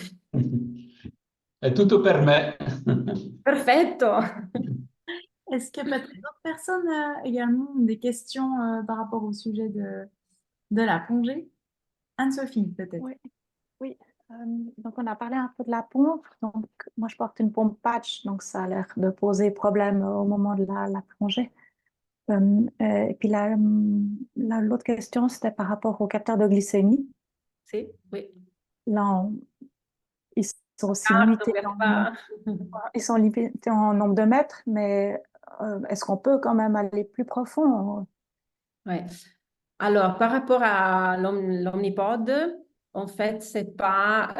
È tutto per me. perfetto. Est-ce que peut-être d'autres personnes également ont des questions par rapport au sujet de la plongée? Anne-Sophie, peut-être. Oui, oui. Donc, on a parlé un peu de la pompe. Donc, moi, je porte une pompe patch, donc ça a l'air de poser problème au moment de la plongée. Et puis l'autre question, c'était par rapport au capteur de glycémie. Si, oui. Là, ils sont aussi Ah, limités donc, en nombre, ils sont limités en nombre de mètres, mais est-ce qu'on peut quand même aller plus profond? ouais. Alors, par rapport à l'omnipode, en fait, c'est pas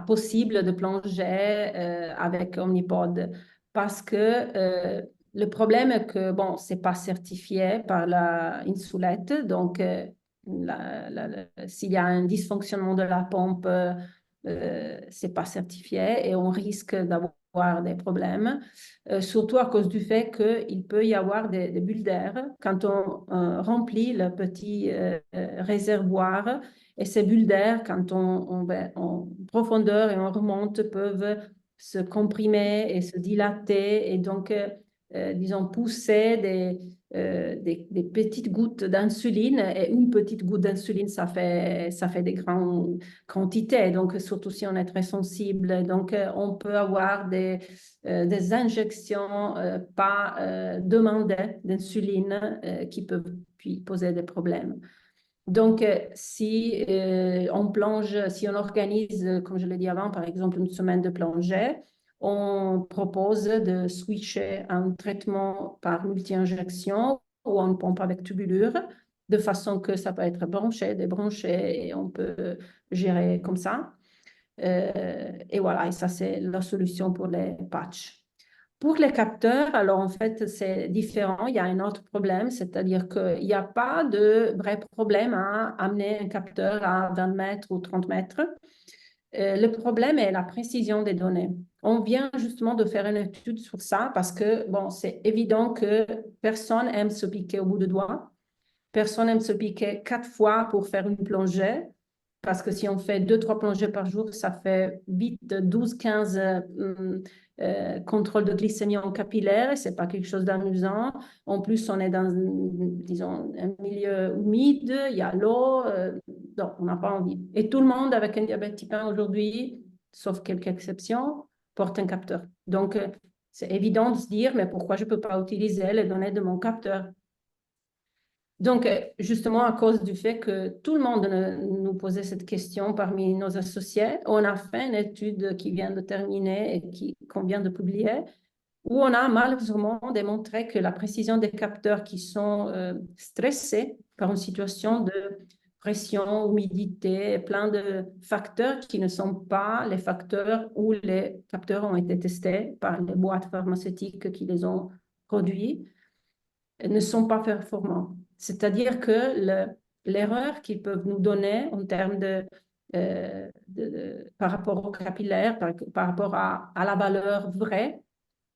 possible de plonger avec omnipode parce que le problème est que, bon, c'est pas certifié par la Insulette, donc s'il y a un dysfonctionnement de la pompe, c'est pas certifié et on risque d'avoir des problèmes, surtout à cause du fait qu'il peut y avoir des bulles d'air quand on remplit le petit réservoir. Et ces bulles d'air, quand on va en profondeur et on remonte, peuvent se comprimer et se dilater et donc, disons, pousser des petites gouttes d'insuline. Et une petite goutte d'insuline, ça fait des grandes quantités. Donc, surtout si on est très sensible. Donc, on peut avoir des injections pas demandées d'insuline qui peuvent puis poser des problèmes. Donc, si si on organise, comme je l'ai dit avant, par exemple, une semaine de plongée, on propose de switcher à un traitement par multi-injection ou en pompe avec tubulure, de façon que ça peut être branché, débranché, et on peut gérer comme ça. Et voilà, et ça, c'est la solution pour les patchs. Pour les capteurs, alors en fait, c'est différent. Il y a un autre problème, c'est-à-dire qu'il n'y a pas de vrai problème à amener un capteur à 20 mètres ou 30 mètres. Le problème est la précision des données. On vient justement de faire une étude sur ça parce que, bon, c'est évident que personne aime se piquer au bout de doigt. Personne n'aime se piquer 4 fois pour faire une plongée, parce que si on fait 2-3 plongées par jour, ça fait vite 12-15 contrôles de glycémie en capillaire. Ce n'est pas quelque chose d'amusant. En plus, on est dans, disons, un milieu humide, il y a l'eau, donc on n'a pas envie. Et tout le monde avec un diabète type 1 aujourd'hui, sauf quelques exceptions, porte un capteur. Donc, c'est évident de se dire, mais pourquoi je ne peux pas utiliser les données de mon capteur? Donc, justement, à cause du fait que tout le monde nous posait cette question parmi nos associés, on a fait une étude qui vient de terminer et qu'on vient de publier, où on a malheureusement démontré que la précision des capteurs qui sont stressés par une situation de pression, humidité, plein de facteurs qui ne sont pas les facteurs où les capteurs ont été testés par les boîtes pharmaceutiques qui les ont produits, ne sont pas performants. C'est-à-dire que l'erreur qu'ils peuvent nous donner en termes par rapport au capillaire, par rapport à la valeur vraie,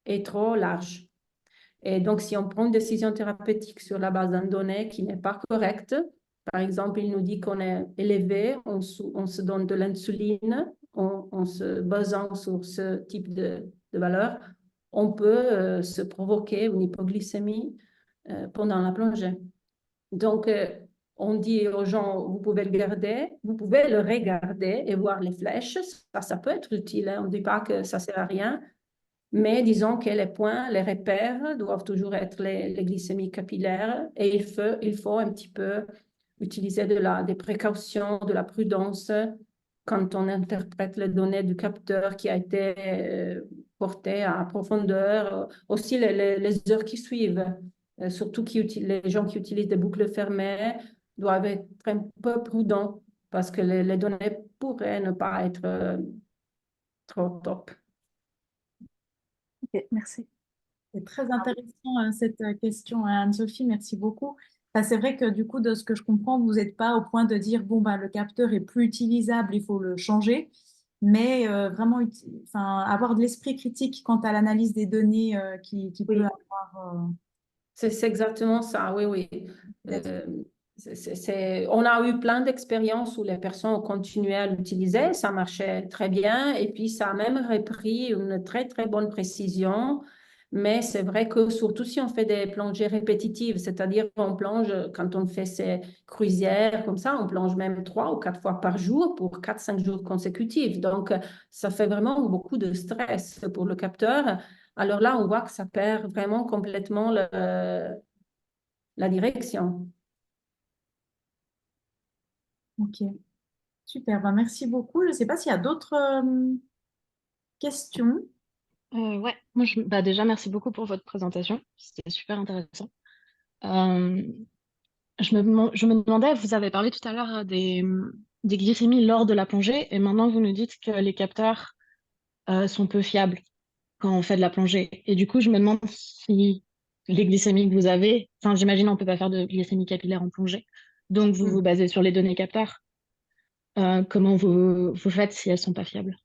est trop large. Et donc, si on prend une décision thérapeutique sur la base d'une donnée qui n'est pas correcte, par exemple, il nous dit qu'on est élevé, on se donne de l'insuline en se basant sur ce type de valeur, on peut se provoquer une hypoglycémie pendant la plongée. Donc, on dit aux gens, vous pouvez le garder, vous pouvez le regarder et voir les flèches. Ça peut être utile, hein. On ne dit pas que ça ne sert à rien, mais disons que les points, les repères doivent toujours être les glycémies capillaires et il faut un petit peu utiliser des précautions, de la prudence quand on interprète les données du capteur qui a été porté à profondeur, aussi les heures qui suivent. Surtout les gens qui utilisent des boucles fermées doivent être un peu prudents parce que les données pourraient ne pas être trop top. Ok, merci. C'est très intéressant cette question, Anne-Sophie, merci beaucoup. Enfin, c'est vrai que du coup, de ce que je comprends, vous n'êtes pas au point de dire, bon, bah, le capteur est plus utilisable, il faut le changer, mais vraiment avoir de l'esprit critique quant à l'analyse des données qui Oui. peut avoir... C'est exactement ça, oui, oui. On a eu plein d'expériences où les personnes ont continué à l'utiliser, ça marchait très bien, et puis ça a même repris une très, très bonne précision. Mais c'est vrai que surtout si on fait des plongées répétitives, c'est-à-dire on plonge, quand on fait ces croisières comme ça, on plonge même 3 ou 4 fois par jour pour 4-5 jours consécutifs. Donc, ça fait vraiment beaucoup de stress pour le capteur. Alors là, on voit que ça perd vraiment complètement la direction. Ok, super, bah, merci beaucoup. Je ne sais pas s'il y a d'autres questions. Ouais, moi bah déjà merci beaucoup pour votre présentation, c'était super intéressant. Euh, je me demandais, vous avez parlé tout à l'heure des glycémies lors de la plongée, et maintenant vous nous dites que les capteurs sont peu fiables quand on fait de la plongée. Et du coup, je me demande si les glycémies que vous avez, enfin j'imagine on peut pas faire de glycémie capillaire en plongée, Donc, vous vous basez sur les données capteurs. Comment vous faites si elles sont pas fiables?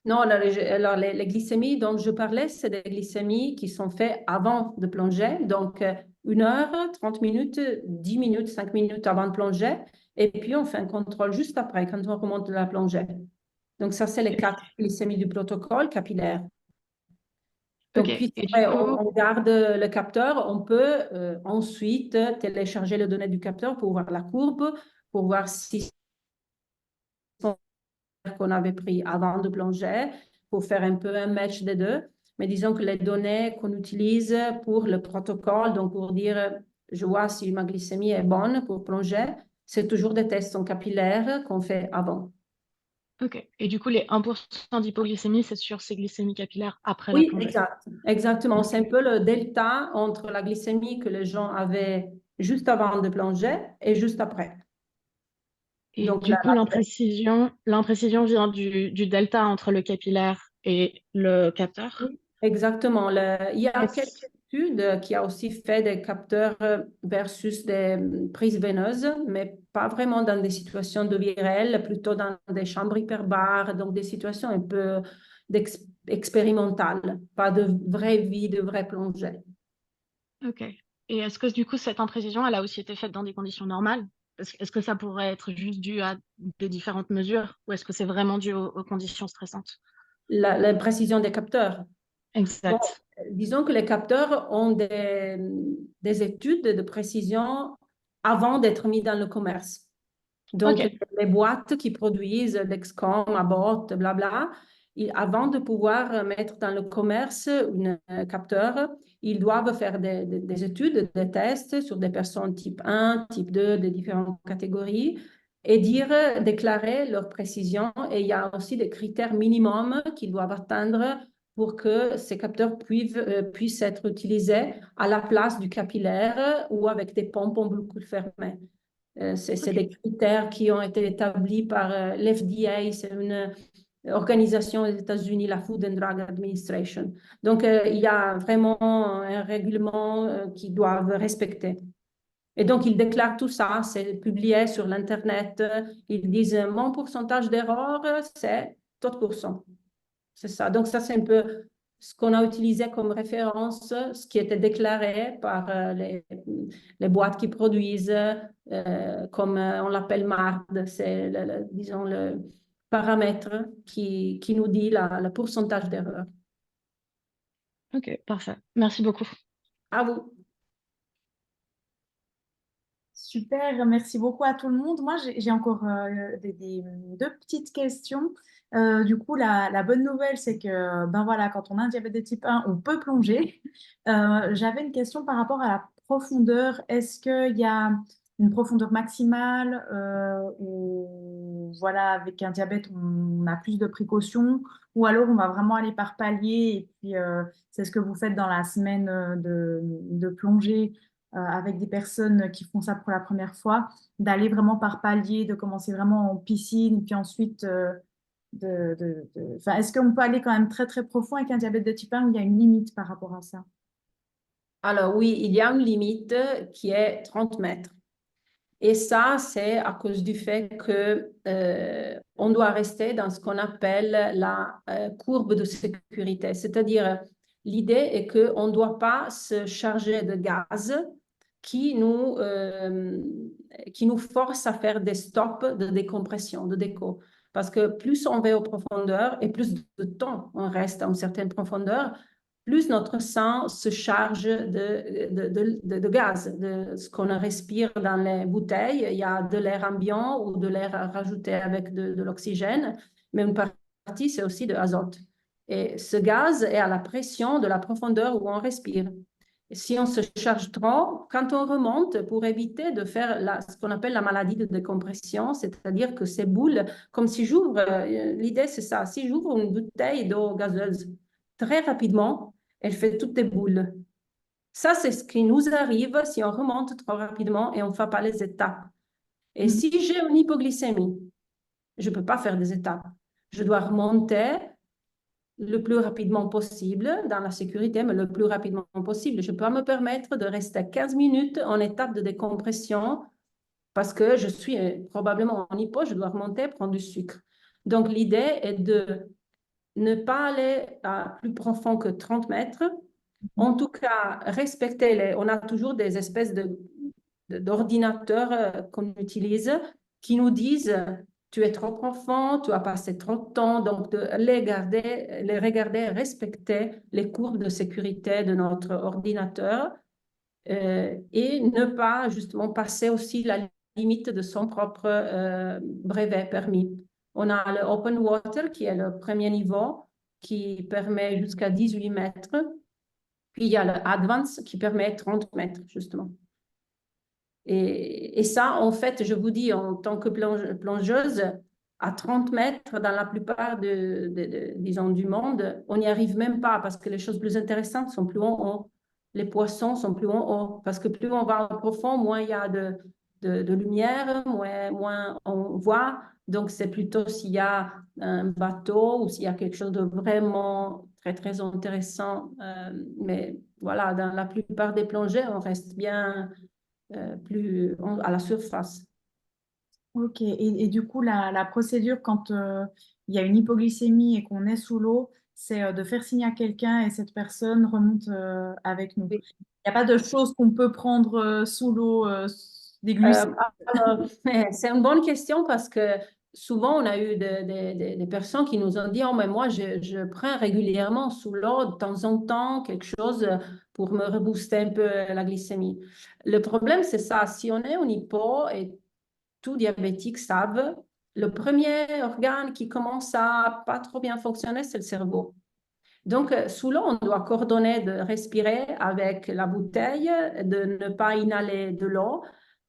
Non, alors les glycémies dont je parlais, c'est des glycémies qui sont faites avant de plonger. Donc, 1 heure, 30 minutes, 10 minutes, 5 minutes avant de plonger. Et puis, on fait un contrôle juste après, quand on remonte de la plongée. Donc, ça, c'est les 4 glycémies du protocole capillaire. Donc, Ok. puis, Et du après, coup, on garde le capteur. On peut ensuite télécharger les données du capteur pour voir la courbe, pour voir si qu'on avait pris avant de plonger, pour faire un peu un match des deux. Mais disons que les données qu'on utilise pour le protocole, donc pour dire, je vois si ma glycémie est bonne pour plonger, c'est toujours des tests en capillaire qu'on fait avant. ok. Et du coup, les 1% d'hypoglycémie, c'est sur ces glycémies capillaires après la Oui, plongée. exactement. Ok. C'est un peu le delta entre la glycémie que les gens avaient juste avant de plonger et juste après. Et Donc, du coup, l'imprécision vient du delta entre le capillaire et le capteur. oui, exactement. Il y a quelques Est-ce- études qui ont aussi fait des capteurs versus des prises veineuses, mais pas vraiment dans des situations de vie réelle, plutôt dans des chambres hyperbares, donc des situations un peu expérimentales, pas de vraie vie, de vraie plongée. Ok. Et est-ce que du coup, cette imprécision, elle a aussi été faite dans des conditions normales? Est-ce que ça pourrait être juste dû à des différentes mesures ou est-ce que c'est vraiment dû aux conditions stressantes? La précision des capteurs. Bon, Exact. disons que les capteurs ont des études de précision avant d'être mis dans le commerce. Donc, Ok. les boîtes qui produisent Dexcom, Abbott, blabla, avant de pouvoir mettre dans le commerce un capteur, ils doivent faire des études, des tests sur des personnes type 1, type 2, de différentes catégories, et déclarer leur précision. Et il y a aussi des critères minimums qu'ils doivent atteindre pour que ces capteurs puissent être utilisés à la place du capillaire ou avec des pompes en boucle fermée. C'est Ok. des critères qui ont été établis par l'FDA, c'est une organisation aux États-Unis, la Food and Drug Administration. Donc, il y a vraiment un règlement qu'ils doivent respecter. Et donc, ils déclarent tout ça, c'est publié sur l'Internet. Ils disent, mon pourcentage d'erreur, c'est tant de pourcents. C'est ça. Donc, ça, c'est un peu ce qu'on a utilisé comme référence, ce qui était déclaré par les boîtes qui produisent, comme on l'appelle MARD, c'est, disons, le paramètre qui nous dit le pourcentage d'erreur. Ok, parfait. Merci beaucoup. À vous. Super, merci beaucoup à tout le monde. Moi, j'ai encore deux petites questions. Du coup, la bonne nouvelle, c'est que ben voilà, quand on a un diabète de type 1, on peut plonger. J'avais une question par rapport à la profondeur. Est-ce qu'il y a une profondeur maximale ou voilà, avec un diabète, on a plus de précautions ou alors on va vraiment aller par palier et puis c'est ce que vous faites dans la semaine de plongée avec des personnes qui font ça pour la première fois, d'aller vraiment par palier, de commencer vraiment en piscine, puis ensuite Enfin, est-ce qu'on peut aller quand même très très profond avec un diabète de type 1 ou il y a une limite par rapport à ça? Alors oui, il y a une limite qui est 30 mètres. Et ça, c'est à cause du fait que on doit rester dans ce qu'on appelle la courbe de sécurité. C'est-à-dire, l'idée est qu'on ne doit pas se charger de gaz qui nous, euh, qui nous force à faire des stops de décompression, de déco. Parce que plus on va aux profondeurs et plus de temps on reste à une certaine profondeur, plus notre sang se charge de gaz, de ce qu'on respire dans les bouteilles. Il y a de l'air ambiant ou de l'air rajouté avec de l'oxygène, mais une partie, c'est aussi de l'azote. Et ce gaz est à la pression de la profondeur où on respire. Et si on se charge trop, quand on remonte, pour éviter de faire ce qu'on appelle la maladie de décompression, c'est-à-dire que ces boules, comme si j'ouvre, l'idée c'est ça, si j'ouvre une bouteille d'eau gazeuse, très rapidement, elle fait toutes des boules. Ça, c'est ce qui nous arrive si on remonte trop rapidement et on ne fait pas les étapes. Et Mhm. si j'ai une hypoglycémie, je ne peux pas faire des étapes. Je dois remonter le plus rapidement possible dans la sécurité, mais le plus rapidement possible. Je peux pas me permettre de rester 15 minutes en étape de décompression parce que je suis probablement en hypo, je dois remonter, prendre du sucre. Donc, l'idée est de ne pas aller à plus profond que 30 mètres. En tout cas, on a toujours des espèces d'ordinateurs qu'on utilise qui nous disent tu es trop profond, tu as passé trop de temps, donc de les regarder, respecter les courbes de sécurité de notre ordinateur et ne pas justement passer aussi la limite de son propre brevet permis. On a le Open Water qui est le premier niveau qui permet jusqu'à 18 mètres. Puis il y a le Advance qui permet 30 mètres justement. Et ça, en fait, je vous dis, en tant que plongeuse, à 30 mètres, dans la plupart disons, du monde, on n'y arrive même pas parce que les choses plus intéressantes sont plus en haut. Les poissons sont plus en haut parce que plus on va en profond, moins il y a de lumière, moins on voit. Donc, c'est plutôt s'il y a un bateau ou s'il y a quelque chose de vraiment très, très intéressant. Mais voilà, dans la plupart des plongées, on reste bien à la surface. Ok, et du coup, la procédure quand il y a une hypoglycémie et qu'on est sous l'eau, c'est de faire signe à quelqu'un et cette personne remonte avec nous. Il n'y a pas de choses qu'on peut prendre sous l'eau, des glucides. C'est une bonne question parce que souvent on a eu des personnes qui nous ont dit, oh mais moi je prends régulièrement sous l'eau de temps en temps quelque chose pour me rebooster un peu la glycémie. Le problème c'est ça, si on est en hypo et tout diabétique savent, le premier organe qui commence à pas trop bien fonctionner, c'est le cerveau. Donc, sous l'eau, on doit coordonner de respirer avec la bouteille, de ne pas inhaler de l'eau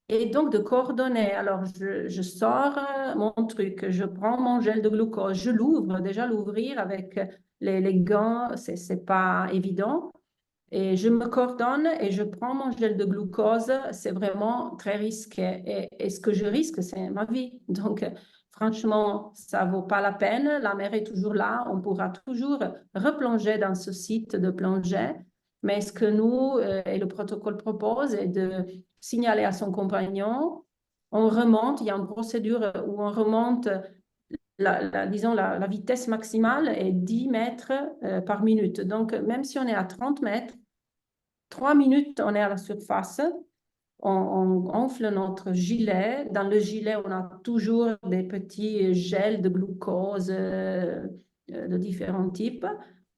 et donc de coordonner. Alors, je sors mon truc, je prends mon gel de glucose, je l'ouvre. Déjà, l'ouvrir avec les gants, c'est pas évident. Et je me coordonne et je prends mon gel de glucose. C'est vraiment très risqué. Et ce que je risque, c'est ma vie. Donc, franchement, ça vaut pas la peine. La mer est toujours là. On pourra toujours replonger dans ce site de plongée. Mais ce que nous et le protocole propose est de signaler à son compagnon. On remonte. Il y a une procédure où on remonte disons, la vitesse maximale est 10 mètres par minute. Donc, même si on est à 30 mètres, 3 minutes, on est à la surface. On gonfle notre gilet. Dans le gilet, on a toujours des petits gels de glucose de différents types.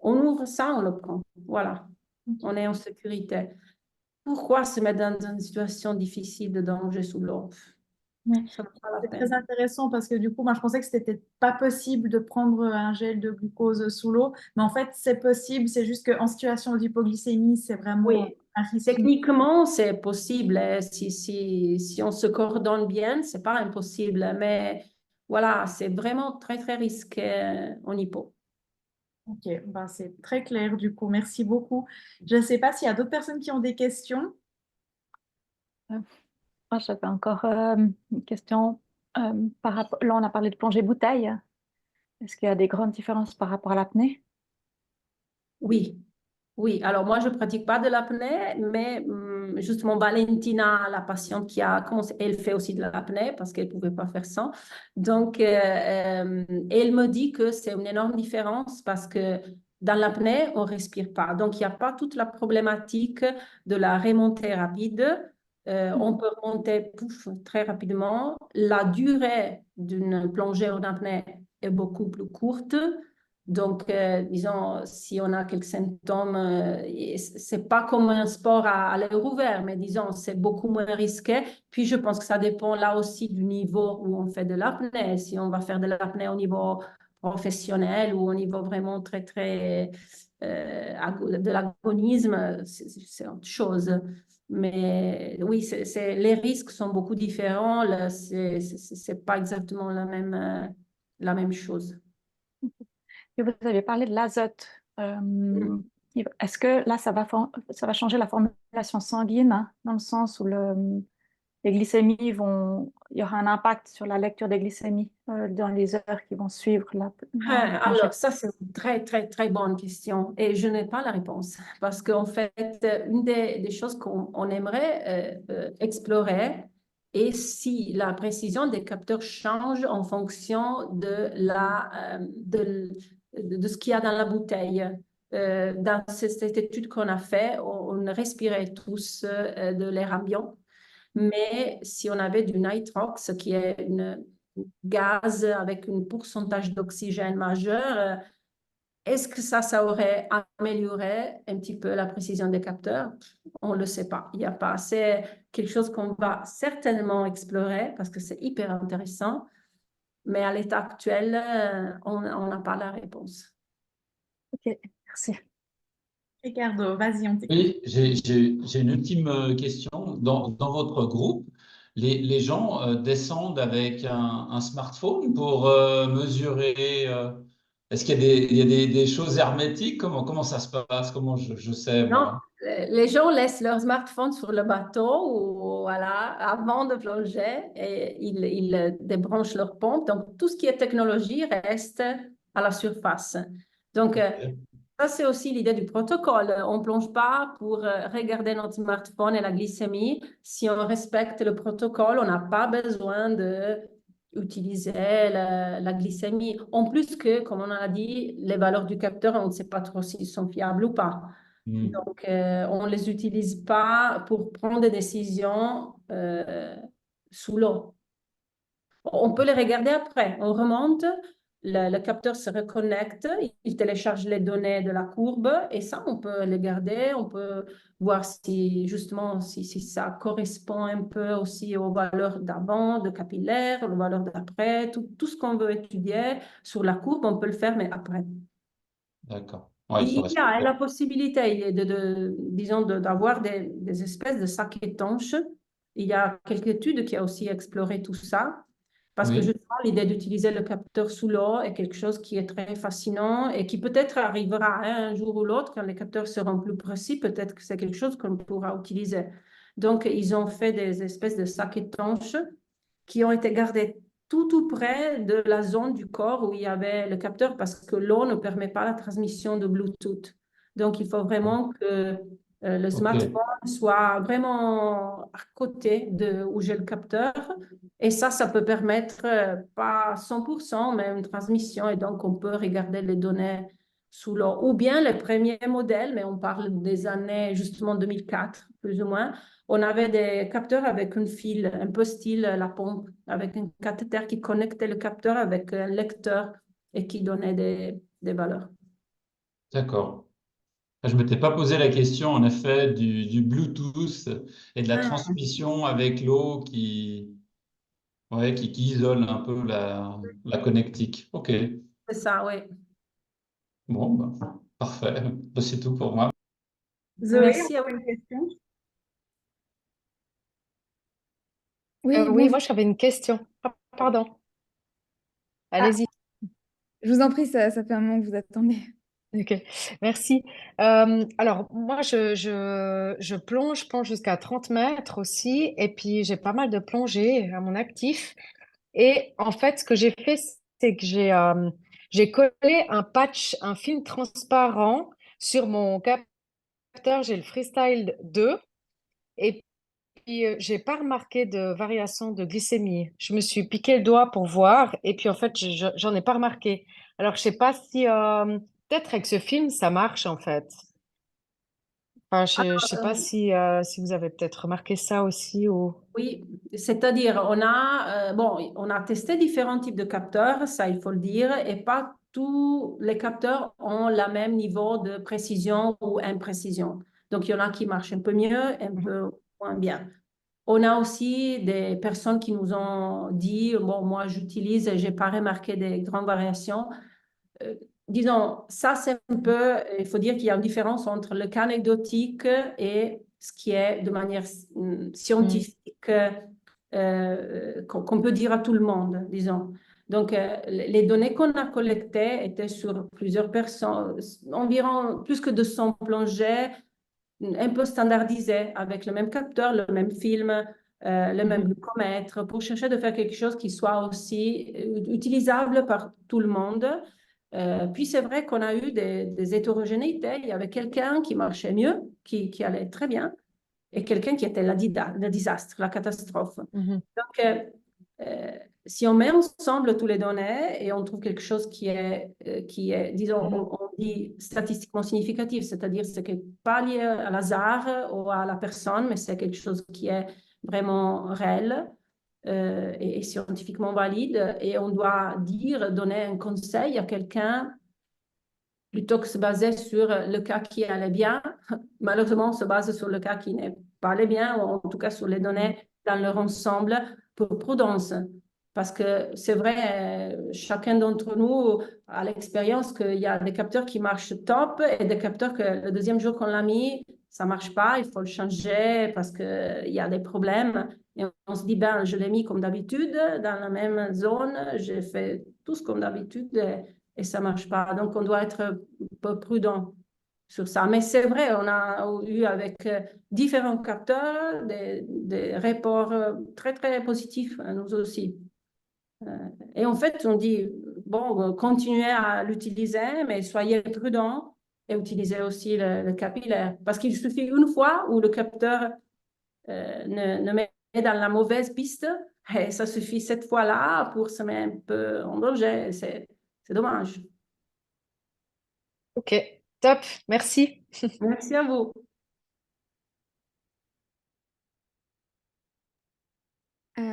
On ouvre ça, on le prend. Voilà, on est en sécurité. Pourquoi se mettre dans une situation difficile de danger sous l'eau? Ouais. Ça vaut pas la C'est peine. très intéressant parce que du coup, moi, je pensais que c'était pas possible de prendre un gel de glucose sous l'eau, mais en fait, c'est possible. C'est juste qu'en situation d'hypoglycémie, c'est vraiment Oui, un risque. techniquement, c'est possible. Si on se coordonne bien, c'est pas impossible. Mais voilà, c'est vraiment très, très risqué en hypo. Ok, ben, c'est très clair du coup. Merci beaucoup. Je ne sais pas s'il y a d'autres personnes qui ont des questions. Moi, j'avais encore une question par rapport. Là, on a parlé de plongée bouteille. Est-ce qu'il y a des grandes différences par rapport à l'apnée? Oui, oui. Alors moi, je pratique pas de l'apnée, mais justement, Valentina, la patiente qui a commencé, elle fait aussi de l'apnée parce qu'elle pouvait pas faire ça. Donc, elle me dit que c'est une énorme différence parce que dans l'apnée, on respire pas. Donc, il n'y a pas toute la problématique de la remontée rapide. On peut remonter pouf, très rapidement. La durée d'une plongée en apnée est beaucoup plus courte. Donc, disons, si on a quelques symptômes, c'est pas comme un sport à l'air ouvert, mais disons, c'est beaucoup moins risqué. Puis, je pense que ça dépend là aussi du niveau où on fait de l'apnée. Si on va faire de l'apnée au niveau professionnel ou au niveau vraiment très, très de l'agonisme, c'est autre chose. Mais oui, les risques sont beaucoup différents. C'est pas exactement la même chose. Et vous avez parlé de l'azote. Est-ce que là, ça va changer la formulation sanguine, hein, dans le sens où les glycémies il y aura un impact sur la lecture des glycémies dans les heures qui vont suivre la plongée? Alors, ça, c'est une très, très, très bonne question et je n'ai pas la réponse parce qu'en fait, une des choses qu'on aimerait explorer, et si la précision des capteurs change en fonction de ce qu'il y a dans la bouteille. Dans cette étude qu'on a fait, on respirait tous de l'air ambiant, mais si on avait du nitrox, qui est un gaz avec un pourcentage d'oxygène majeur, est-ce que ça aurait amélioré un petit peu la précision des capteurs? On ne le sait pas. Il n'y a pas. C'est quelque chose qu'on va certainement explorer parce que c'est hyper intéressant, mais à l'état actuel, on n'a pas la réponse. Ok, merci. Ricardo, vas-y, on t'écoute. Oui, j'ai une ultime question. Dans votre groupe, les gens descendent avec un smartphone pour mesurer. Est-ce qu'il y a il y a des choses hermétiques? Comment ça se passe? Comment je sais, Non, moi? les gens laissent leur smartphone sur le bateau ou, voilà, avant de plonger et ils débranchent leur pompe. Donc, tout ce qui est technologie reste à la surface. Donc, ça, c'est aussi l'idée du protocole. On ne plonge pas pour regarder notre smartphone et la glycémie. Si on respecte le protocole, on n'a pas besoin d'utiliser la glycémie. En plus que, comme on a dit, les valeurs du capteur, on ne sait pas trop s'ils sont fiables ou pas. Donc, on ne les utilise pas pour prendre des décisions sous l'eau. On peut les regarder après. On remonte, le capteur se reconnecte, il télécharge les données de la courbe et ça, on peut les garder. On peut voir si justement si ça correspond un peu aussi aux valeurs d'avant, de capillaire, aux valeurs d'après, tout ce qu'on veut étudier sur la courbe, on peut le faire, mais après. D'accord. Ouais, il faut Il y a respecter. la possibilité disons, d'avoir des espèces de sacs étanches. Il y a quelques études qui ont aussi exploré tout ça, parce que Oui, justement, l'idée d'utiliser le capteur sous l'eau est quelque chose qui est très fascinant et qui peut-être arrivera un jour ou l'autre, quand les capteurs seront plus précis, peut-être que c'est quelque chose qu'on pourra utiliser. Donc, ils ont fait des espèces de sacs étanches qui ont été gardés tout près de la zone du corps où il y avait le capteur parce que l'eau ne permet pas la transmission de Bluetooth. Donc, il faut vraiment que le ok, smartphone soit vraiment à côté de où j'ai le capteur. Et ça peut permettre pas 100%, mais une transmission. Et donc, on peut regarder les données sous l'eau. Ou bien les premiers modèles, mais on parle des années justement 2004, plus ou moins. On avait des capteurs avec un fil, un peu style la pompe, avec un cathéter qui connectait le capteur avec un lecteur et qui donnait des valeurs. d'accord. Je ne m'étais pas posé la question, en effet, du Bluetooth et de la Ah, transmission avec l'eau ouais, qui isole un peu la connectique. Ok, c'est ça, oui. bon, bah, parfait. C'est tout pour moi. Zoé, Merci à encore vous. une question? Oui, Oui, bonjour. moi j'avais une question. Ah, pardon, Ah, allez-y. je vous en prie, ça fait un moment que vous attendez. Ok, merci. Alors, moi je plonge jusqu'à 30 mètres aussi, et puis j'ai pas mal de plongées à mon actif. Et en fait, ce que j'ai fait, c'est que j'ai collé un patch, un film transparent sur mon capteur. J'ai le Freestyle 2. Et puis, j'ai pas remarqué de variation de glycémie. Je me suis piqué le doigt pour voir, et puis en fait, j'en ai pas remarqué. Alors, je sais pas si peut-être avec ce film, ça marche en fait. Enfin, je sais pas si vous avez peut-être remarqué ça aussi ou. Oui, c'est-à-dire on a testé différents types de capteurs, ça il faut le dire, et pas tous les capteurs ont le même niveau de précision ou imprécision. Donc il y en a qui marchent un peu mieux, un Mhm. peu moins bien. On a aussi des personnes qui nous ont dit, bon, moi j'utilise, j'ai pas remarqué des grandes variations. Euh, disons, ça c'est un peu, il faut dire qu'il y a une différence entre le cas anecdotique et ce qui est de manière Mm. scientifique qu'on peut dire à tout le monde, disons. Donc, les données qu'on a collectées étaient sur plusieurs personnes, environ plus que 200 plongées, un peu standardisées, avec le même capteur, le même film, le même Mhm. glucomètre, pour chercher de faire quelque chose qui soit aussi utilisable par tout le monde. Puis c'est vrai qu'on a eu des hétérogénéités. Il y avait quelqu'un qui marchait mieux, qui allait très bien. et quelqu'un qui était le désastre, la catastrophe. Mhm. Donc, si on met ensemble toutes les données et on trouve quelque chose qui est disons, on dit statistiquement significatif, c'est-à-dire c'est pas lié à l'hasard ou à la personne, mais c'est quelque chose qui est vraiment réel et scientifiquement valide, et on doit donner un conseil à quelqu'un plutôt que se baser sur le cas qui allait bien. Malheureusement, on se base sur le cas qui n'est pas allé bien, ou en tout cas sur les données dans leur ensemble pour prudence. Parce que c'est vrai, chacun d'entre nous a l'expérience qu'il y a des capteurs qui marchent top et des capteurs que le deuxième jour qu'on l'a mis, ça ne marche pas, il faut le changer parce qu'il y a des problèmes. Et on se dit, ben, je l'ai mis comme d'habitude, dans la même zone, j'ai fait tout ce comme d'habitude et ça ne marche pas. Donc, on doit être un peu prudent sur ça. Mais c'est vrai, on a eu avec différents capteurs des rapports très, très positifs, nous aussi. Et en fait, on dit, bon, continuez à l'utiliser, mais soyez prudents et utilisez aussi le capillaire. Parce qu'il suffit une fois où le capteur ne met dans la mauvaise piste, et ça suffit cette fois-là pour se mettre un peu en danger. C'est dommage. Ok, top, merci. Merci à vous.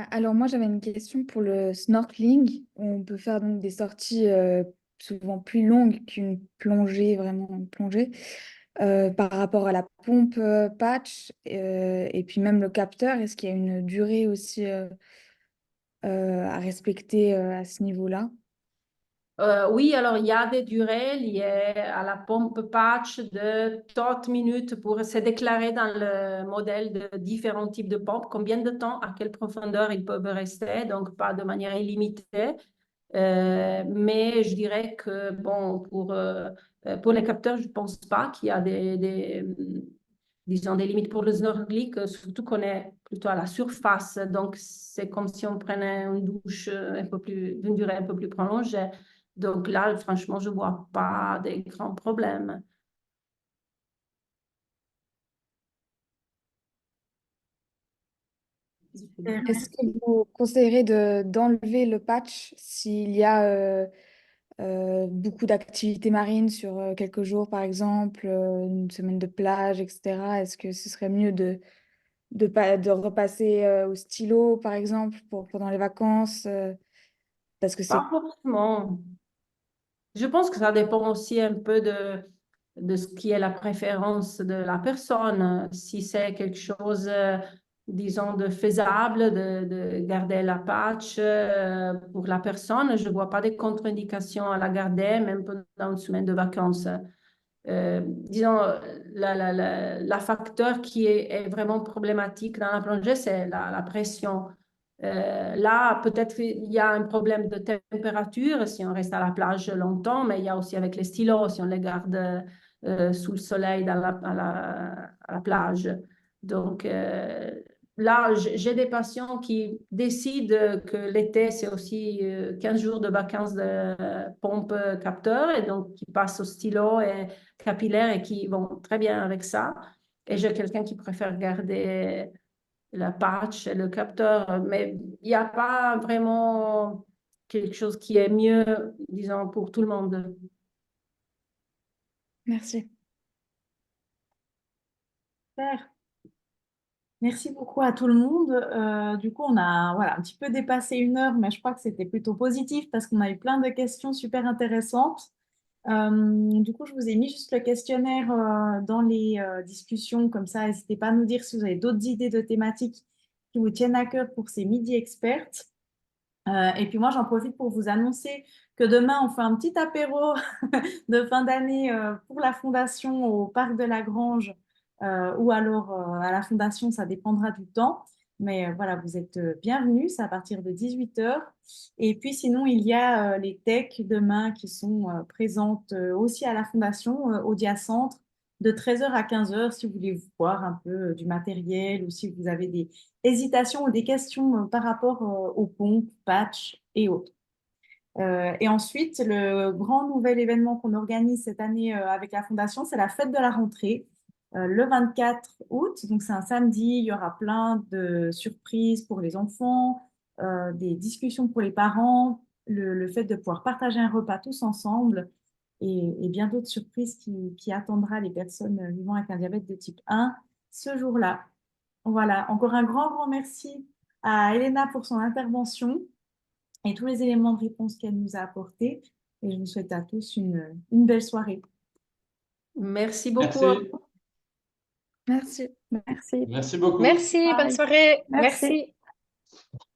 Alors moi j'avais une question pour le snorkeling. On peut faire donc des sorties souvent plus longues qu'une plongée, vraiment une plongée, par rapport à la pompe patch et puis même le capteur. Est-ce qu'il y a une durée aussi à respecter à ce niveau-là? Oui, alors il y a des durées liées à la pompe patch de 30 minutes pour se déclarer dans le modèle de différents types de pompes, combien de temps, à quelle profondeur ils peuvent rester, donc pas de manière illimitée. Mais je dirais que bon, pour les capteurs, je ne pense pas qu'il y a disons, des limites pour le snorkeling, surtout qu'on est plutôt à la surface. Donc, c'est comme si on prenait une douche d'une durée un peu plus prolongée. Donc là, franchement, je ne vois pas de grands problèmes. Est-ce que vous conseillerez d'enlever le patch s'il y a beaucoup d'activités marines sur quelques jours, par exemple, une semaine de plage, etc. Est-ce que ce serait mieux de repasser au stylo, par exemple, pendant les vacances, parce que Pas c'est... forcément. Je pense que ça dépend aussi un peu de ce qui est la préférence de la personne. Si c'est quelque chose, disons, de faisable, de garder la patch pour la personne, je ne vois pas de contre-indications à la garder, même pendant une semaine de vacances. Disons, la facteur qui est vraiment problématique dans la plongée, c'est la pression. Là, peut-être il y a un problème de température si on reste à la plage longtemps, mais il y a aussi avec les stylos, si on les garde sous le soleil à la plage. Donc là, j'ai des patients qui décident que l'été, c'est aussi 15 jours de vacances de pompe capteur, et donc qui passent au stylo et capillaire et qui vont très bien avec ça. Et j'ai quelqu'un qui préfère garder la patch et le capteur, mais il n'y a pas vraiment quelque chose qui est mieux, disons, pour tout le monde. Merci. Super. Merci beaucoup à tout le monde. Du coup, on a voilà, un petit peu dépassé 1 heure, mais je crois que c'était plutôt positif parce qu'on a eu plein de questions super intéressantes. Du coup, je vous ai mis juste le questionnaire dans les discussions, comme ça, n'hésitez pas à nous dire si vous avez d'autres idées de thématiques qui vous tiennent à cœur pour ces Midi Expertes. Et puis moi, j'en profite pour vous annoncer que demain, on fait un petit apéro de fin d'année pour la Fondation au Parc de la Grange ou alors à la Fondation, ça dépendra du temps. Mais voilà, vous êtes bienvenus, c'est à partir de 18 heures. Et puis sinon, il y a les techs demain qui sont présentes aussi à la Fondation, au Diacentre, de 13 heures à 15 heures, si vous voulez voir un peu du matériel ou si vous avez des hésitations ou des questions par rapport aux pompes, patchs et autres. Et ensuite, le grand nouvel événement qu'on organise cette année avec la Fondation, c'est la fête de la rentrée. le 24 août. Donc, c'est un samedi. Il y aura plein de surprises pour les enfants, des discussions pour les parents, le fait de pouvoir partager un repas tous ensemble et bien d'autres surprises qui attendra les personnes vivant avec un diabète de type 1 ce jour-là. Voilà, encore un grand, grand merci à Elena pour son intervention et tous les éléments de réponse qu'elle nous a apportés. Et je vous souhaite à tous une belle soirée. Merci beaucoup. Merci. Merci. Merci. Merci beaucoup. Merci, bonne Bye. soirée. Merci. Merci.